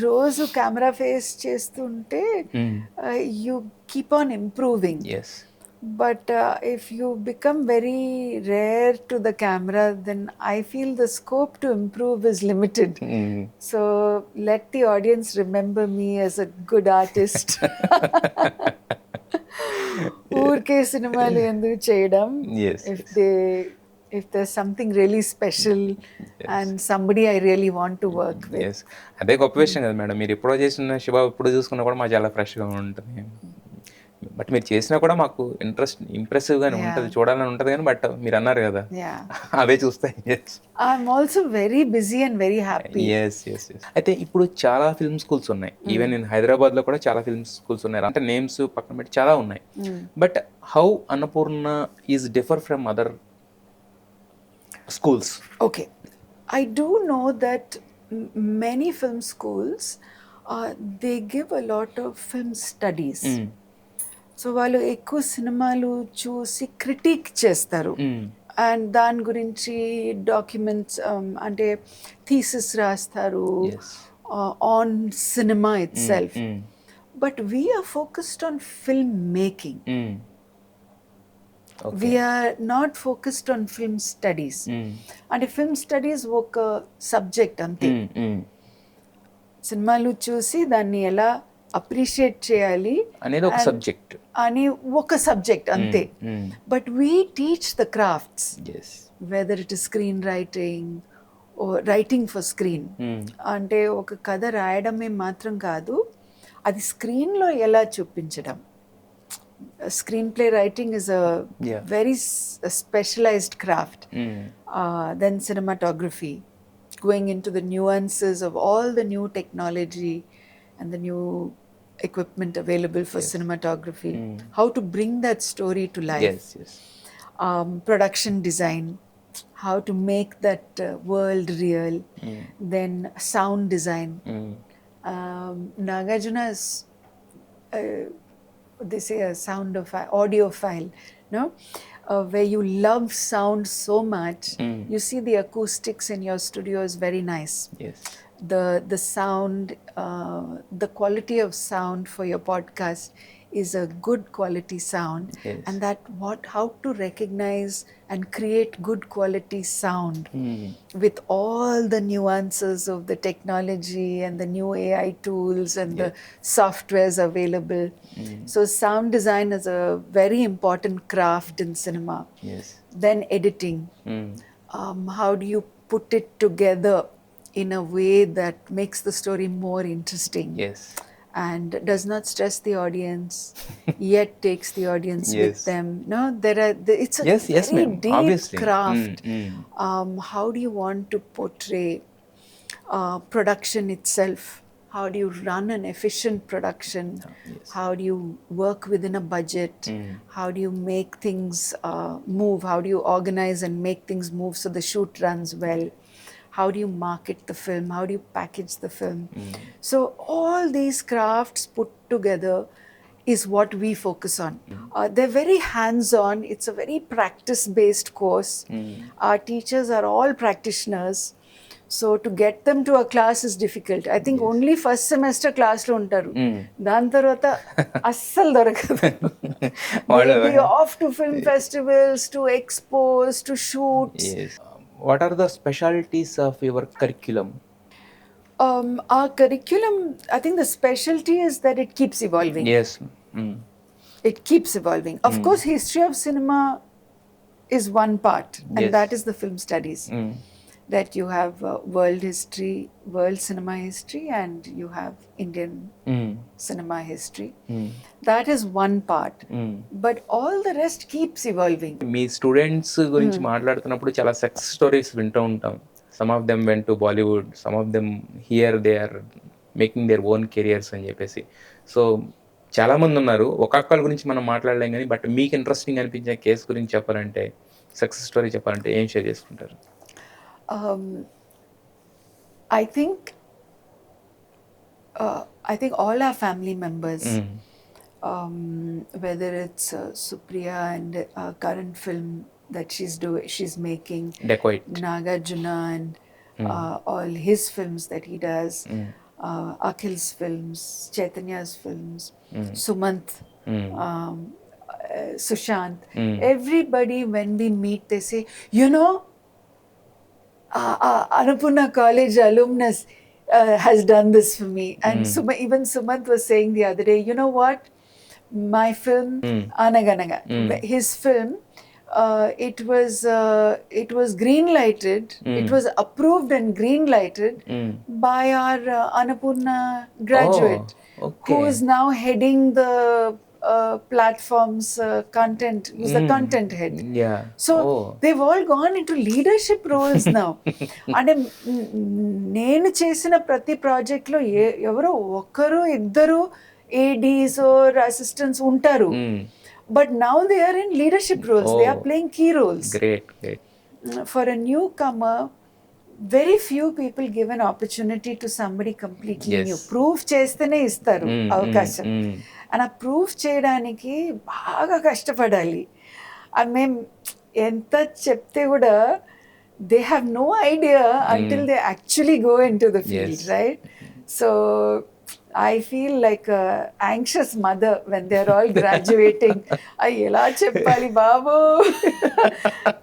రోజు కెమెరా ఫేస్ చేస్తుంటే you keep on improving. Yes. But if you become very rare to the camera, then I feel the scope to improve is limited. So let the audience remember me as a good artist. ఊరికే సినిమాలు ఎందుకు చేయడం? Yes, If there's something really special and somebody I really want to work with. Yes. అదే గొప్ప విషయం కదా madam. మీరు ఎప్పుడో చేసిన శివ ఇప్పుడు చూసుకున్నా కూడా మాకు చాలా ఫ్రెష్గా ఉంటుంది. బట్ మీరు చేసినా కూడా మాకు ఇంప్రెసివ్గానే ఉంటుంది, చూడాలని ఉంటుంది. కానీ బట్ మీరు అన్నారు కదా, అవే చూస్తాయి. I'm also very busy and very happy. Yes. అయితే ఇప్పుడు చాలా ఫిల్మ్ స్కూల్స్ ఉన్నాయి. ఈవెన్ ఇన్ హైదరాబాద్లో కూడా చాలా ఫిల్మ్ స్కూల్స్ ఉన్నాయి. అంటే నేమ్స్ పక్కన పెట్టి చాలా ఉన్నాయి. But how Annapurna is differ from other schools? Okay, I do know that many film schools they give a lot of film studies. So వాళ్ళు ఎక్కువ సినిమాలు చూసి క్రిటిక్ చేస్తారు అండ్ దాని గురించి డాక్యుమెంట్స్ అంటే థీసిస్ రాస్తారు on cinema itself. But we are focused on film making. We are not focused on film studies. And film studies ఒక సబ్జెక్ట్ అంతే. సినిమాలు చూసి దాన్ని ఎలా అప్రిషియేట్ చేయాలి అనేది ఒక సబ్జెక్ట్ అని ఒక సబ్జెక్ట్ అంతే. But we teach the crafts, whether it is screen writing writing for screen. అంటే ఒక కథ రాయడమే మాత్రం కాదు, అది స్క్రీన్లో ఎలా చూపించడం. Screenplay writing is a very specialized craft. Then cinematography, going into the nuances of all the new technology and the new equipment available for cinematography. How to bring that story to life. Production design, how to make that world real. Then sound design. Nagarjuna's they say a audiophile, no? Where you love sound so much. You see the acoustics in your studio is very nice. The sound, the quality of sound for your podcast is a good quality sound. And how to recognize and create good quality sound with all the nuances of the technology and the new AI tools and the softwares available. So sound design is a very important craft in cinema. Then editing. How do you put it together in a way that makes the story more interesting? And does not stress the audience, yet takes the audience with them. No, it's a very deep obviously. Craft. How do you want to portray production itself? How do you run an efficient production? How do you work within a budget? How do you make things move? How do you organize and make things move so the shoot runs well? How do you market the film? How do you package the film? So all these crafts put together is what we focus on. They're very hands-on. It's a very practice-based course. Our teachers are all practitioners. So to get them to a class is difficult. I think only first semester class lo untaru. Dan tarvata assal dorakadu. They'll be off to film festivals, to expos, to shoots. What are the specialties of your curriculum? Our curriculum, I think the specialty is that it keeps evolving. It keeps evolving. Of course, history of cinema is one part, and that is the film studies. that you have world history, world cinema history, and you have Indian cinema history. That is one part. But all the rest keeps evolving. మీ students గురించి మాట్లాడుతున్నప్పుడు చాలా success stories వింటూ ఉంటాం. Some of them went to Bollywood, some of them here they are making their own careers అని చెప్పేసి. So చాలామంది ఉన్నారు. ఒక్కొక్కరి గురించి మనం మాట్లాడలేం కానీ, బట్ మీకు ఇంట్రెస్టింగ్ అనిపించే కేసు గురించి చెప్పాలంటే, సక్సెస్ స్టోరీ చెప్పాలంటే ఏం షేర్ చేసుకుంటారు? I think all our family members, whether it's Supriya and current film that she's making, Dacoit, Nagarjuna and all his films that he does, Akhil's films, Chaitanya's films, Sumant, Sushant, everybody when we meet they say, you know, Annapurna College alumnus has done this for me. And even Sumant was saying the other day, you know what? My film, Anaganaga, his film, it was green lighted. It was approved and green lighted by our Annapurna graduate, who is now heading the platforms content, who's the content head. So they've all gone into leadership roles now. అంటే నేను చేసిన ప్రతి ప్రాజెక్ట్లో ఎవరో ఒకరు ఇద్దరు ADs or assistants ఉంటారు. But now they are in leadership roles. They are playing key roles. Great. For a newcomer, very few people give an opportunity to somebody completely new. Proof చేస్తేనే ఇస్తారు అవకాశం. అండ్ ఆ proof చేయడానికి బాగా కష్టపడాలి. మేము ఎంత చెప్తే కూడా they have no idea until they actually go in to the field, right? So I feel like a anxious mother when they're all graduating. ఎలా చెప్పాలి బాబు,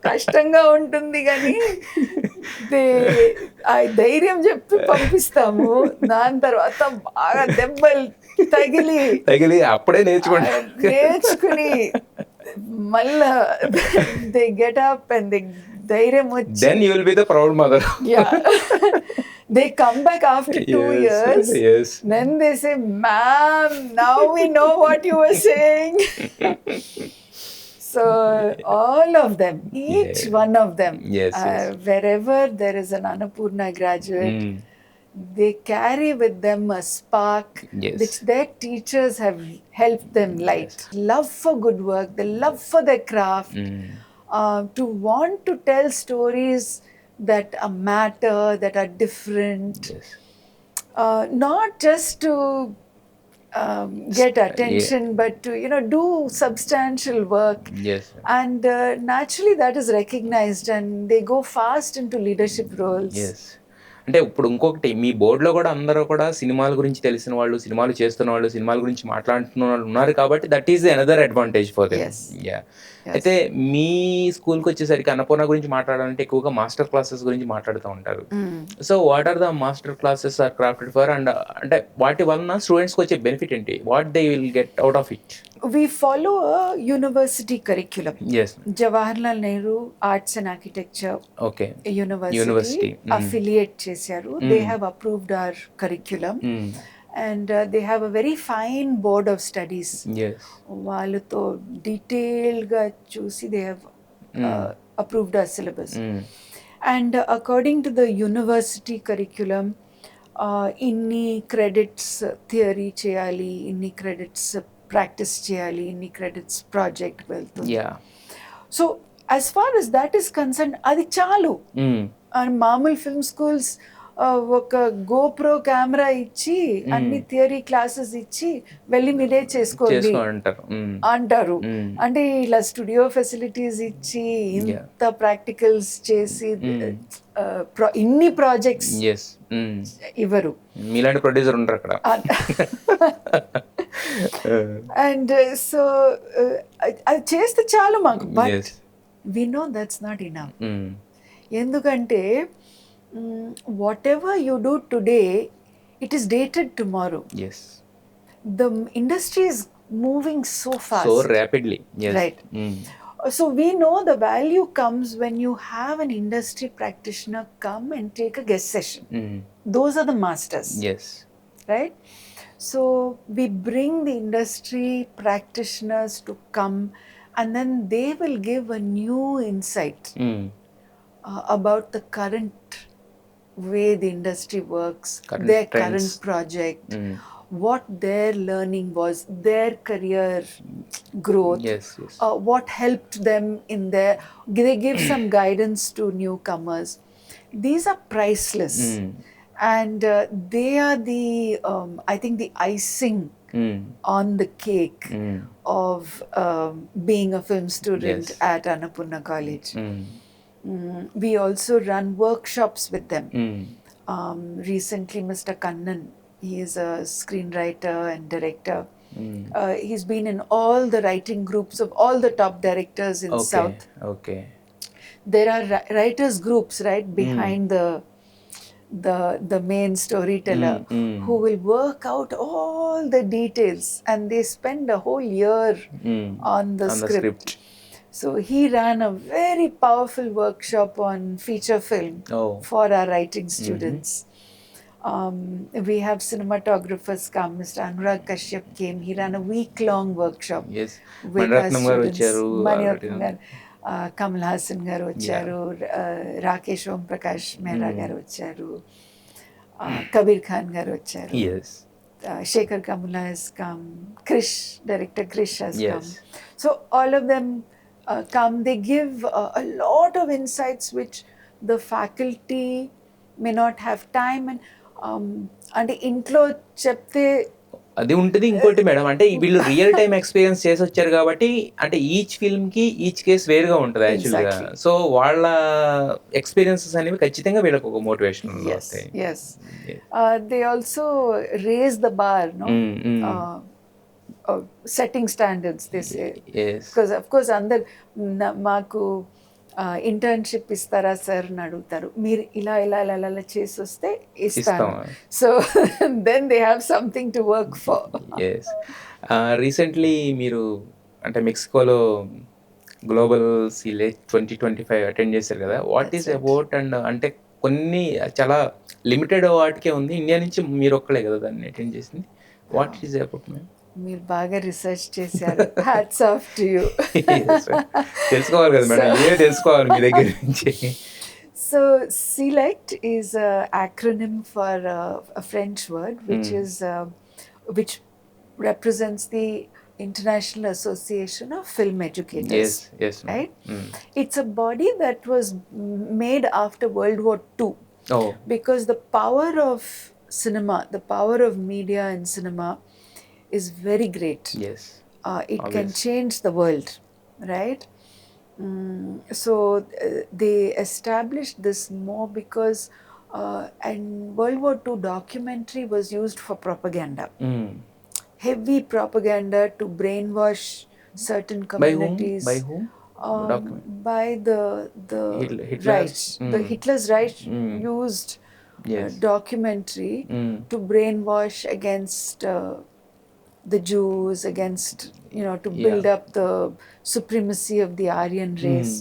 కష్టంగా ఉంటుంది కానీ ధైర్యం చెప్పి పంపిస్తాము. దాని తర్వాత బాగా దెబ్బలు తగిలి అప్పుడే నేర్చుకుని మళ్ళా they get up and they ధైర్యం వచ్చి then you will be the proud mother. Yeah. They come back after 2 years. Then they say, ma'am, now we know what you were saying. So all of them, each one of them, wherever there is an Annapurna graduate, they carry with them a spark which their teachers have helped them light. Love for good work, the love for their craft, to want to tell stories that matter, that are different, not just to get attention, but to do substantial work. And naturally that is recognized and they go fast into leadership roles. అంటే ఇప్పుడు ఇంకొకటి, మీ బోర్డులో కూడా అందరూ కూడా సినిమాల గురించి తెలిసిన వాళ్ళు, సినిమాలు చేస్తున్న వాళ్ళు, సినిమాల గురించి మాట్లాడుతున్న వాళ్ళు ఉన్నారు కాబట్టి that is another advantage for them. అయితే మీ స్కూల్కి వచ్చేసరికి అన్నపూర్ణ గురించి మాట్లాడాలంటే ఎక్కువగా మాస్టర్ క్లాసెస్ గురించి మాట్లాడుతూ ఉంటారు. So what are the master classes are crafted for, and అంటే వాటి వలన స్టూడెంట్స్కి వచ్చే బెనిఫిట్ ఏంటి? What they will get out of it? We follow a university curriculum. Jawaharlal Nehru Arts and Architecture University affiliate చేశారు. They have approved our curriculum. And they have a very fine board of studies. వాళ్ళతో డీటెయిల్గా చూసి they have approved our syllabus. And according to the university curriculum, ఇన్ని credits theory చేయాలి, ఇన్ని credits practice చేయాలి, ఇన్ని credits project వెళ్తుంది. So as far as that is concerned అది చాలు. అండ్ మామూలు ఫిల్మ్ స్కూల్స్ ఒక గోప్రో కెమెరా ఇచ్చి అన్ని థియరీ క్లాసెస్ ఇచ్చి వెళ్ళి మీరే చేసుకోండి అంటారు. అంటే ఇలా స్టూడియో ఫెసిలిటీస్ ఇచ్చి ఇంత ప్రాక్టికల్స్ చేసి ఇన్ని ప్రాజెక్ట్స్ ఇవ్వరు. మీలాంటి ప్రొడ్యూసర్ ఉంటారు అక్కడ. అండ్ సో అది చేస్తే చాలు మాకు. But we know that's not enough. ఎందుకంటే whatever you do today, it is dated tomorrow. The industry is moving so fast, so rapidly. Right. So we know the value comes when you have an industry practitioner come and take a guest session. Those are the masters. Yes. Right? So we bring the industry practitioners to come, and then they will give a new insight about the current way the industry works, Current their trends. current project, what their learning was, their career growth, Yes, yes. what helped them in their, they give some guidance to newcomers. These are priceless. And they are the I think the icing on the cake of being a film student Yes. at Annapurna College. We also run workshops with them. Recently, Mr. Kannan, he is a screenwriter and director. He's been in all the writing groups of all the top directors in South. Okay. There are writers groups right behind the main storyteller who will work out all the details, and they spend a whole year on the script. So he ran a very powerful workshop on feature film for our writing students. We have cinematographers come. Mr. Anurag Kashyap came. He ran a week-long workshop with our students. Maniratnam garu, Kamal Hassan garu vacharu, Rakesh Om Prakash Mehra garu vacharu, Kabir Khan garu vacharu. Yes. Shekhar Kamala has come. Director Krish has come. So all of them come. They give a lot of insights which the faculty may not have time. And ఇంట్లో చెప్తే అది ఉంటుంది. ఇంకోటి madam, అంటే వీళ్ళు real time experience చేసి వచ్చారు కాబట్టి, అంటే ఈచ్ ఫిల్మ్ కి ఈచ్ కేస్ వేరుగా ఉంటుంది యాక్చువల్గా. సో వాళ్ళ ఎక్స్పీరియన్సెస్ అనేవి ఖచ్చితంగా వీళ్ళకి ఒక మోటివేషన్ వస్తాయి. They also raise the bar, no setting standards they say. Because of course అందరు మాకు ఇంటర్న్షిప్ ఇస్తారా సార్ అని అడుగుతారు. మీరు ఇలా ఇలా ఇలా ఇలా చేసి వస్తే ఇస్తాను. So then they have something to work for. Recently మీరు అంటే మెక్సికోలో గ్లోబల్ సీలేజ్ 2025 అటెండ్ చేశారు కదా. What is about? అండ్ అంటే కొన్ని చాలా లిమిటెడ్ వాటికే ఉంది. ఇండియా నుంచి మీరు ఒక్కలే కదా దాన్ని అటెండ్ చేసింది. What is about ma'am? మీరు బాగా రీసెర్చ్ చేశారు. Hats off to you. తెలుసుకోవాలి కదా మేడం, ఏ తెలుసుకోవాలి మీ దగ్గర నుంచి. So SELECT is an acronym for a French word which represents the International Association of Film Educators. Yes, right? It's a body that was made after World War II. Because the power of cinema, the power of media and cinema is very great. It always can change the world, right? So they established this more because and World War II documentary was used for propaganda. Heavy propaganda to brainwash certain communities. By whom? By the Reich. The Hitler's Reich used documentary to brainwash against the Jews, against, to build up the supremacy of the Aryan race.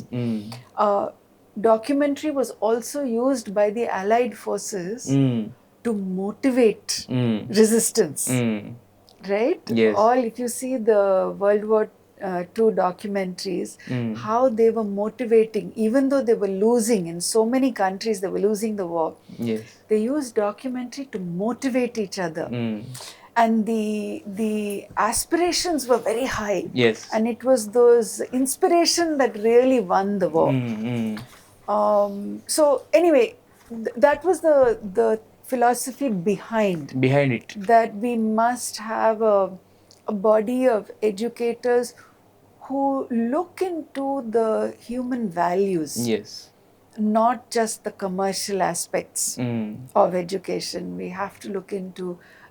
Documentary was also used by the Allied forces to motivate resistance. Right? All, if you see the World War II documentaries, how they were motivating, even though they were losing in so many countries, they were losing the war. They used documentary to motivate each other. And the aspirations were very high. And it was those inspiration that really won the war. So anyway, that was the philosophy behind it. That we must have a body of educators who look into the human values. Not just the commercial aspects of education. We have to look into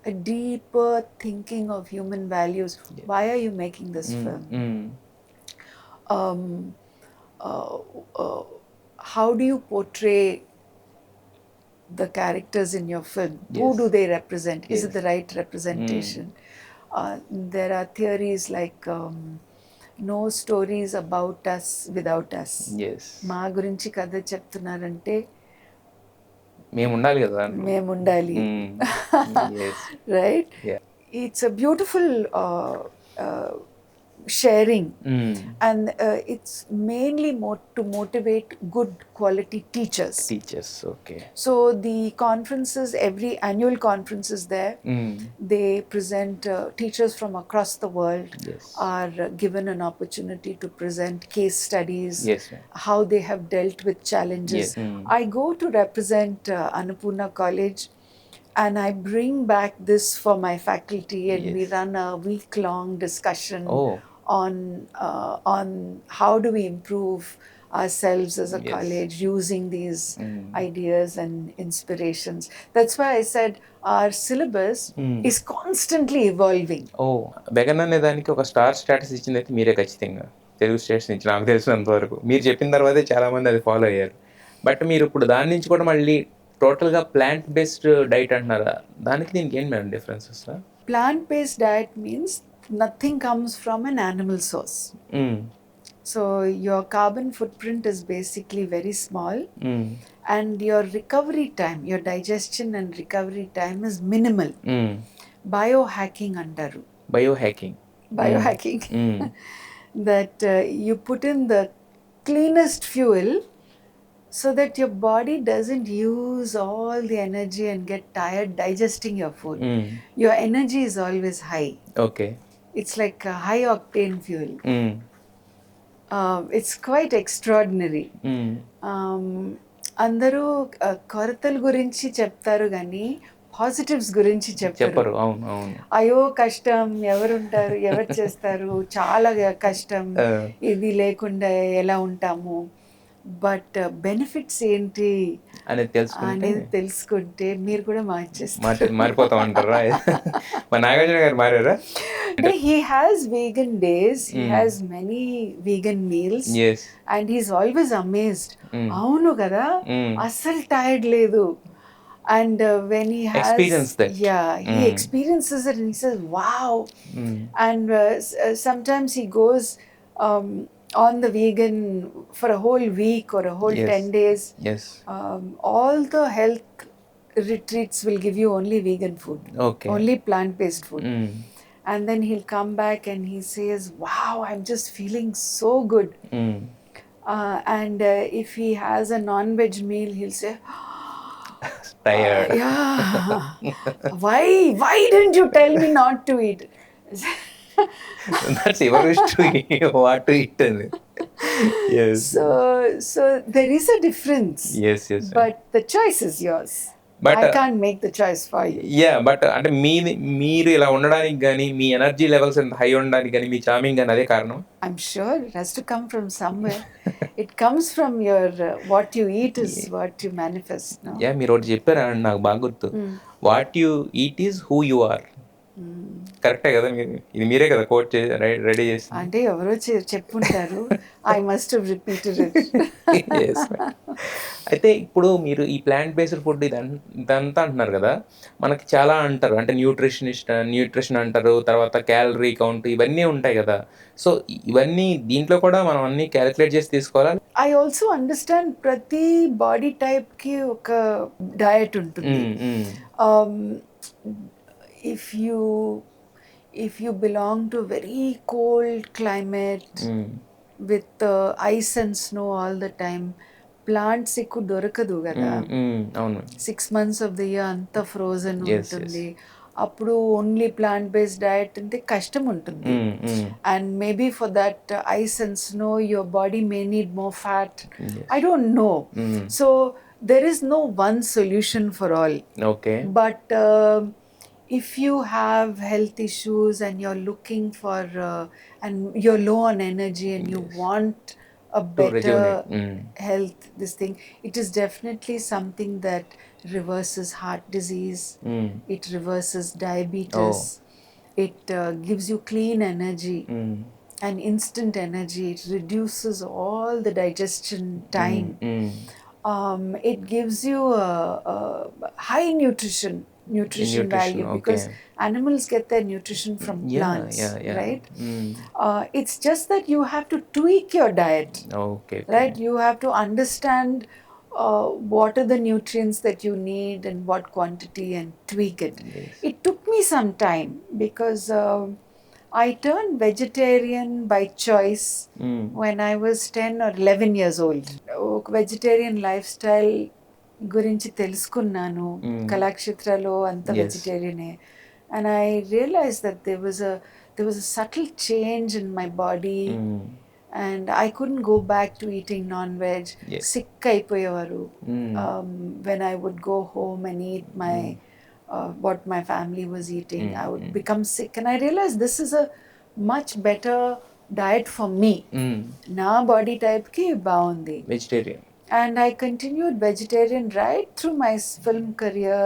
a deeper thinking of human values. Why are you making this film? How do you portray the characters in your film? Who do they represent? Is it the right representation? There are theories like no stories about us without us. Yes, మా గురించి కథ చెప్తున్నారంటే మేము ఉండాలి కదా. మేము ఉండాలి. Yes, right. Yeah, it's a beautiful sharing, and it's mainly to motivate good quality teachers. Teachers, okay. So the conferences, every annual conference is there. They present teachers from across the world Yes. are given an opportunity to present case studies, Yes, ma'am. how they have dealt with challenges. Yes. I go to represent Annapurna College, and I bring back this for my faculty, and we Yes. run a week-long discussion Oh. on how do we improve ourselves as a Yes. college using these ideas and inspirations. That's why I said our syllabus is constantly evolving. ఓ, బెగన్ అనే దానికి ఒక star status ఇచ్చింది అయితే మీరే ఖచ్చితంగా, Telugu states నుంచి నాకు తెలిసినంత వరకు. మీరు చెప్పిన తర్వాతే చాలామంది అది ఫాలో అయ్యారు. బట్ మీరు ఇప్పుడు దాని నుంచి కూడా మళ్ళీ టోటల్గా ప్లాంట్ బేస్డ్ డైట్ అంటున్నారా? దానికి దీనికి ఏంటి madam differences? Plant-based diet means nothing comes from an animal source. So your carbon footprint is basically very small, and your recovery time, your digestion and recovery time is minimal. Biohacking antaru. Biohacking. That you put in the cleanest fuel so that your body doesn't use all the energy and get tired digesting your food. Your energy is always high. Okay. It's like a high octane fuel. It's quite extraordinary. అందరూ కొరతల గురించి చెప్తారు కానీ positives గురించి చెప్పరు. అవును, అవును. అయ్యో కష్టం, ఎవరుంటారు, ఎవరు చేస్తారు, చాలా కష్టం, ఇది లేకుండా ఎలా ఉంటాము. బట్ బెనిఫిట్స్ ఏంటి అనేది తెలుసుకుంటే మీరు కూడా మారిపోతాం అంటారా? మా నాగార్జున గారు మారారా? He has vegan days, he has many vegan meals. Yes. And he's always amazed. అవును కదా, అస్సలు టైర్డ్ లేదు. And when he has experienced that, he experiences it and he says wow. And sometimes he goes on the vegan for a whole week or a whole 10 days. Yes. All the health retreats will give you only vegan food. Okay. Only plant-based food. And then he'll come back and he says, wow, I'm just feeling so good. And if he has a non-veg meal, he'll say, tired. Why didn't you tell me not to eat? That's your wish to eat, what to eat. Yes. So there is a difference. Yes. But the choice is yours. But I can't make the choice for you. Yeah, but అంటే మీరు ఇలా ఉండడానికి కానీ, మీ energy levels ఎంత high ఉండడానికి కానీ, మీ charming కానీ అదే కారణం. I'm sure it has to come from somewhere. It comes from your what you eat is what you manifest. No? Yeah, మీరు ఒకటి చెప్పారా నాకు బాగా గుర్తు. What you eat is who you are. కరెక్టే కదా? ఇది మీరే కదా కోట్ రెడీ చేసి? అంటే ఎవరో చెప్పుంటారు. I must have repeated it. అయితే ఇప్పుడు మీరు ఈ ప్లాంట్ బేస్డ్ ఫుడ్ ఇదంతా అంటున్నారు కదా, మనకి చాలా అంటారు, అంటే న్యూట్రిషన్ అంటారు, తర్వాత క్యాలరీ కౌంట్, ఇవన్నీ ఉంటాయి కదా. సో ఇవన్నీ దీంట్లో కూడా మనం అన్ని క్యాలిక్యులేట్ చేసి తీసుకోవాలి. ఐ ఆల్సో అండర్స్టాండ్ ప్రతి బాడీ టైప్కి ఒక డయట్ ఉంటుంది. If you belong to a very cold climate with ice and snow all the time, plants ekku dorukadu kada. 6 months of the year anta frozen untundi. Appudu only plant based diet ante kashtam untundi. And maybe for that ice and snow your body may need more fat. I don't know. So there is no one solution for all. Okay. But if you have health issues and you're looking for and you're low on energy and you want a better health, this thing, it is definitely something that reverses heart disease. It reverses diabetes. It gives you clean energy and instant energy. It reduces all the digestion time. It gives you high nutrition. nutrition value, okay. because animals get their nutrition from plants, right? It's just that you have to tweak your diet, Okay. right? You have to understand what are the nutrients that you need and what quantity, and tweak it. It took me some time because I turned vegetarian by choice when I was 10 or 11 years old. Vegetarian lifestyle గురించి తెలుసుకున్నాను. కళాక్షేత్రలో అంత వెజిటేరియనే. And I realized that there was a subtle change in my body, and I couldn't go back to eating non-veg. Sick అయిపోయేవారు. When I would go home and eat my what my family was eating, I would become sick, and I realized this is a much better diet for me. నా body టైప్కి బాగుంది. Vegetarian. And I continued vegetarian right through my film career,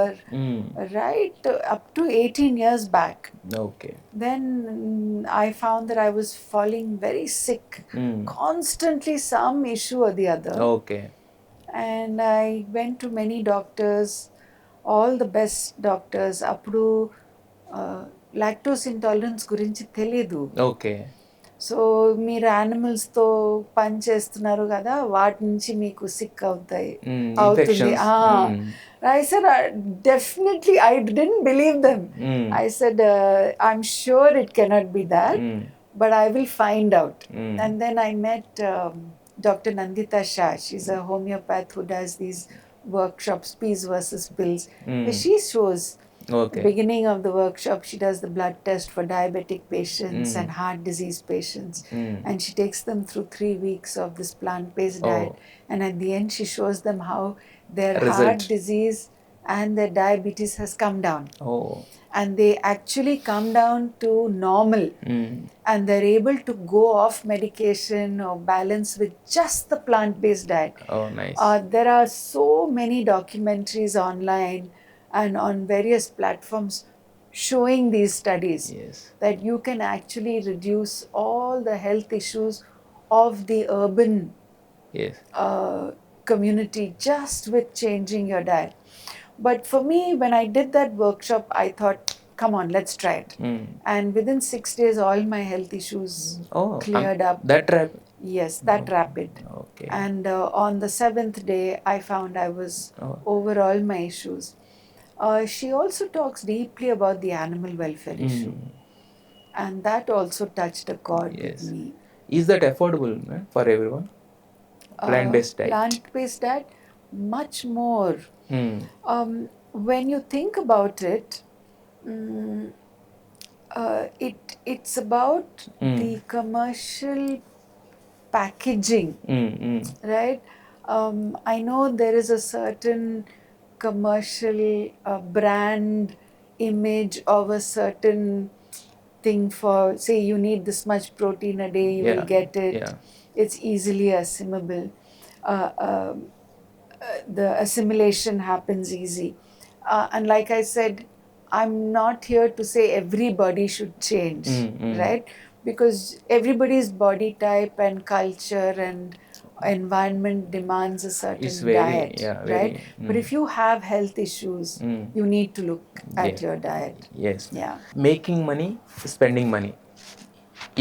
right up to 18 years back. Okay. Then I found that I was falling very sick, constantly some issue or the other. Okay. And I went to many doctors, all the best doctors. Appudu lactose intolerance గురించి తెలీదు. Okay. So మీరు యానిమల్స్తో పని చేస్తున్నారు కదా, వాటి నుంచి మీకు sick అవుతుంది. I said, definitely, I didn't believe them. I said, I'm sure it cannot be that, but I will find out. And then I met Dr. Nandita Shah. She's a homeopath who does these workshops, peas versus pills. She shows, beginning of the workshop, she does the blood test for diabetic patients and heart disease patients, and she takes them through 3 weeks of this plant-based diet, and at the end she shows them how their heart disease and their diabetes has come down. And they actually come down to normal, and they're able to go off medication or balance with just the plant-based diet. Nice. There are so many documentaries online and on various platforms showing these studies, that you can actually reduce all the health issues of the urban community just with changing your diet. But for me, when I did that workshop, I thought, come on, let's try it. And within 6 days, all my health issues cleared up. That rapid? Yes, that rapid. Okay. And on the 7th day, I found I was over all my issues. She also talks deeply about the animal welfare issue, and that also touched a chord with me. Is that affordable for everyone? Plant-based diet? Plant-based diet, much more. When you think about it, it's about the commercial packaging, right? I know there is a certain commercial brand image of a certain thing for, say, you need this much protein a day, you will get it. It's easily assimilable. The assimilation happens easy. And like I said, I'm not here to say everybody should change, right? Because everybody's body type and culture and environment demands a certain diet, right? But if you have health issues, you need to look at your diet. Yes. Making money, spending money.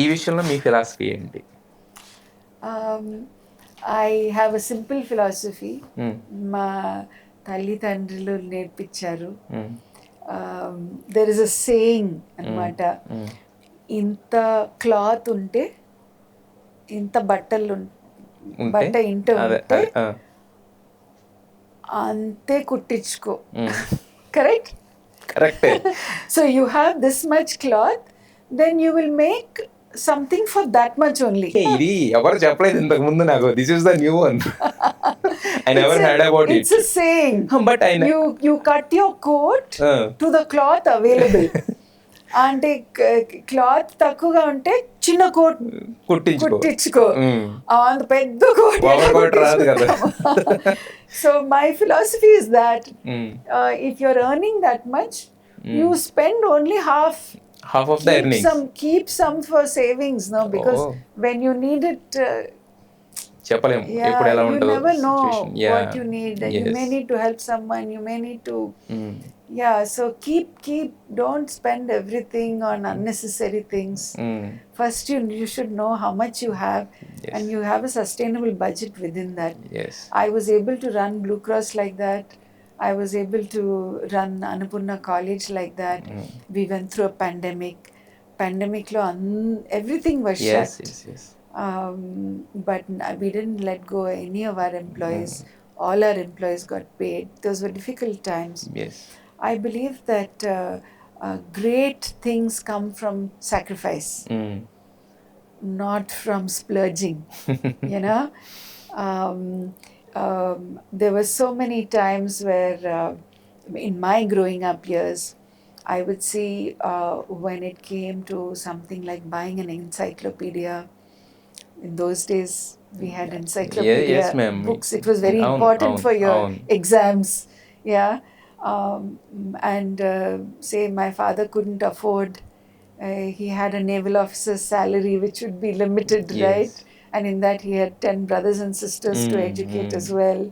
ఈ విషయంలో మీ philosophy ఏంటి? I have a simple philosophy. మా తల్లిదండ్రులు నేర్పించారు. There is a saying అన్నమాట, ఇంత cloth ఉంటే, ఇంత బట్ట ఇంట ఉంటే అంతే కుట్టించుకో. కరెక్ట్? కరెక్టే. So you have this much cloth, then you will make something for that much only. ఇది ఎవరు చెప్పలేదు ఇంతకు ముందు నాకు. This is the new one. I never heard about it. It's a saying. But I know. You cut your coat to the cloth available. అంటే cloth తక్కువగా ఉంటే చిన్న కోట్ కుట్టించుకో, అంత పెద్ద కోట్ రాదు కదా. So my philosophy is that if you're earning that much, you spend only half of the earnings. Keep some for savings, no? Because when you need it, చెప్పలేము ఎప్పుడు ఎలా ఉంటుందో. You never know what you need. You may need to help someone, you may need to Yeah, so don't spend everything on unnecessary things. First, you should know how much you have, Yes. and you have a sustainable budget within that. Yes. I was able to run Blue Cross like that. I was able to run Annapurna College like that. We went through a pandemic. Pandemic lo everything was Yes, shut. yes, yes. But we didn't let go any of our employees. All our employees got paid. Those were difficult times. Yes. I believe that great things come from sacrifice, not from splurging. You know, um, there were so many times where, in my growing up years, I would see when it came to something like buying an encyclopedia. In those days, we had encyclopedia yes, ma'am. books. It was very Avun, important avun, for your avun. exams. Yeah. And say my father couldn't afford, he had a naval officer's salary which would be limited, Yes. right? And in that he had 10 brothers and sisters to educate as well.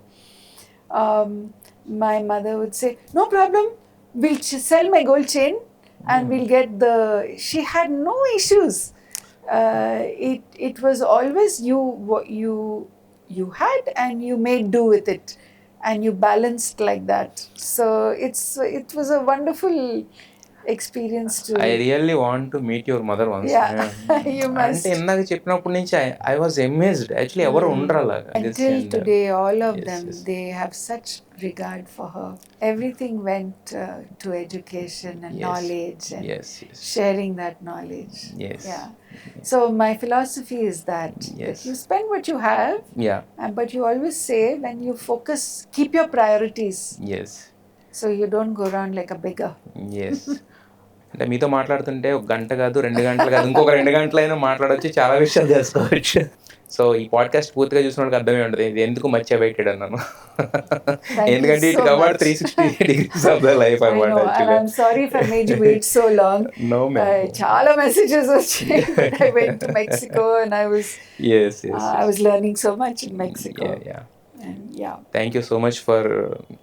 My mother would say, no problem, we'll sell my gold chain and we'll get the... She had no issues. It was always what you had and you made do with it, and you balanced like that. So it was a wonderful experience to... I really want to meet your mother once. Yeah, you must. అంటే ఇందాక చెప్పినప్పటి నుంచి I was amazed. Actually ఎవరు ఉండరు అలాగా. Until today, all of Yes, them, yes. they have such regard for her. Everything went to education and Yes. knowledge and Yes, yes. sharing that knowledge. Yes. Yeah. So my philosophy is that Yes. you spend what you have, Yeah. but you always save and you focus, keep your priorities, Yes. so you don't go around like a beggar. Yes. అంటే మీతో మాట్లాడుతుంటే ఒక గంట కాదు, 2 గంటలు కాదు, ఇంకొక 2 గంటలైనా మాట్లాడొచ్చు, చాలా విషయాలు తెలుసుకోవచ్చు. సో ఈ పాడ్కాస్ట్ పూర్తిగా చూసిన వాళ్ళకి అర్థమే ఉంటుంది ఇది ఎందుకు మచ్ అవైటెడ్ అన్నాను. Thank you ఎందుకంటే it so covered much. 360 degrees of the life I అన్నమాట. know, and I'm sorry if I made you wait so long. No, ma'am. చాలా messages వచ్చాయి. I went to Mexico and I was Yes, yes. I was learning so much in Mexico. Yeah, yeah. And yeah, Thank you so much for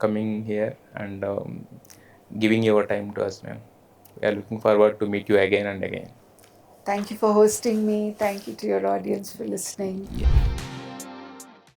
coming here and giving your time to us, ma'am. We are looking forward to meet you again and again. thank you for hosting me. Thank you to your audience for listening. Yeah.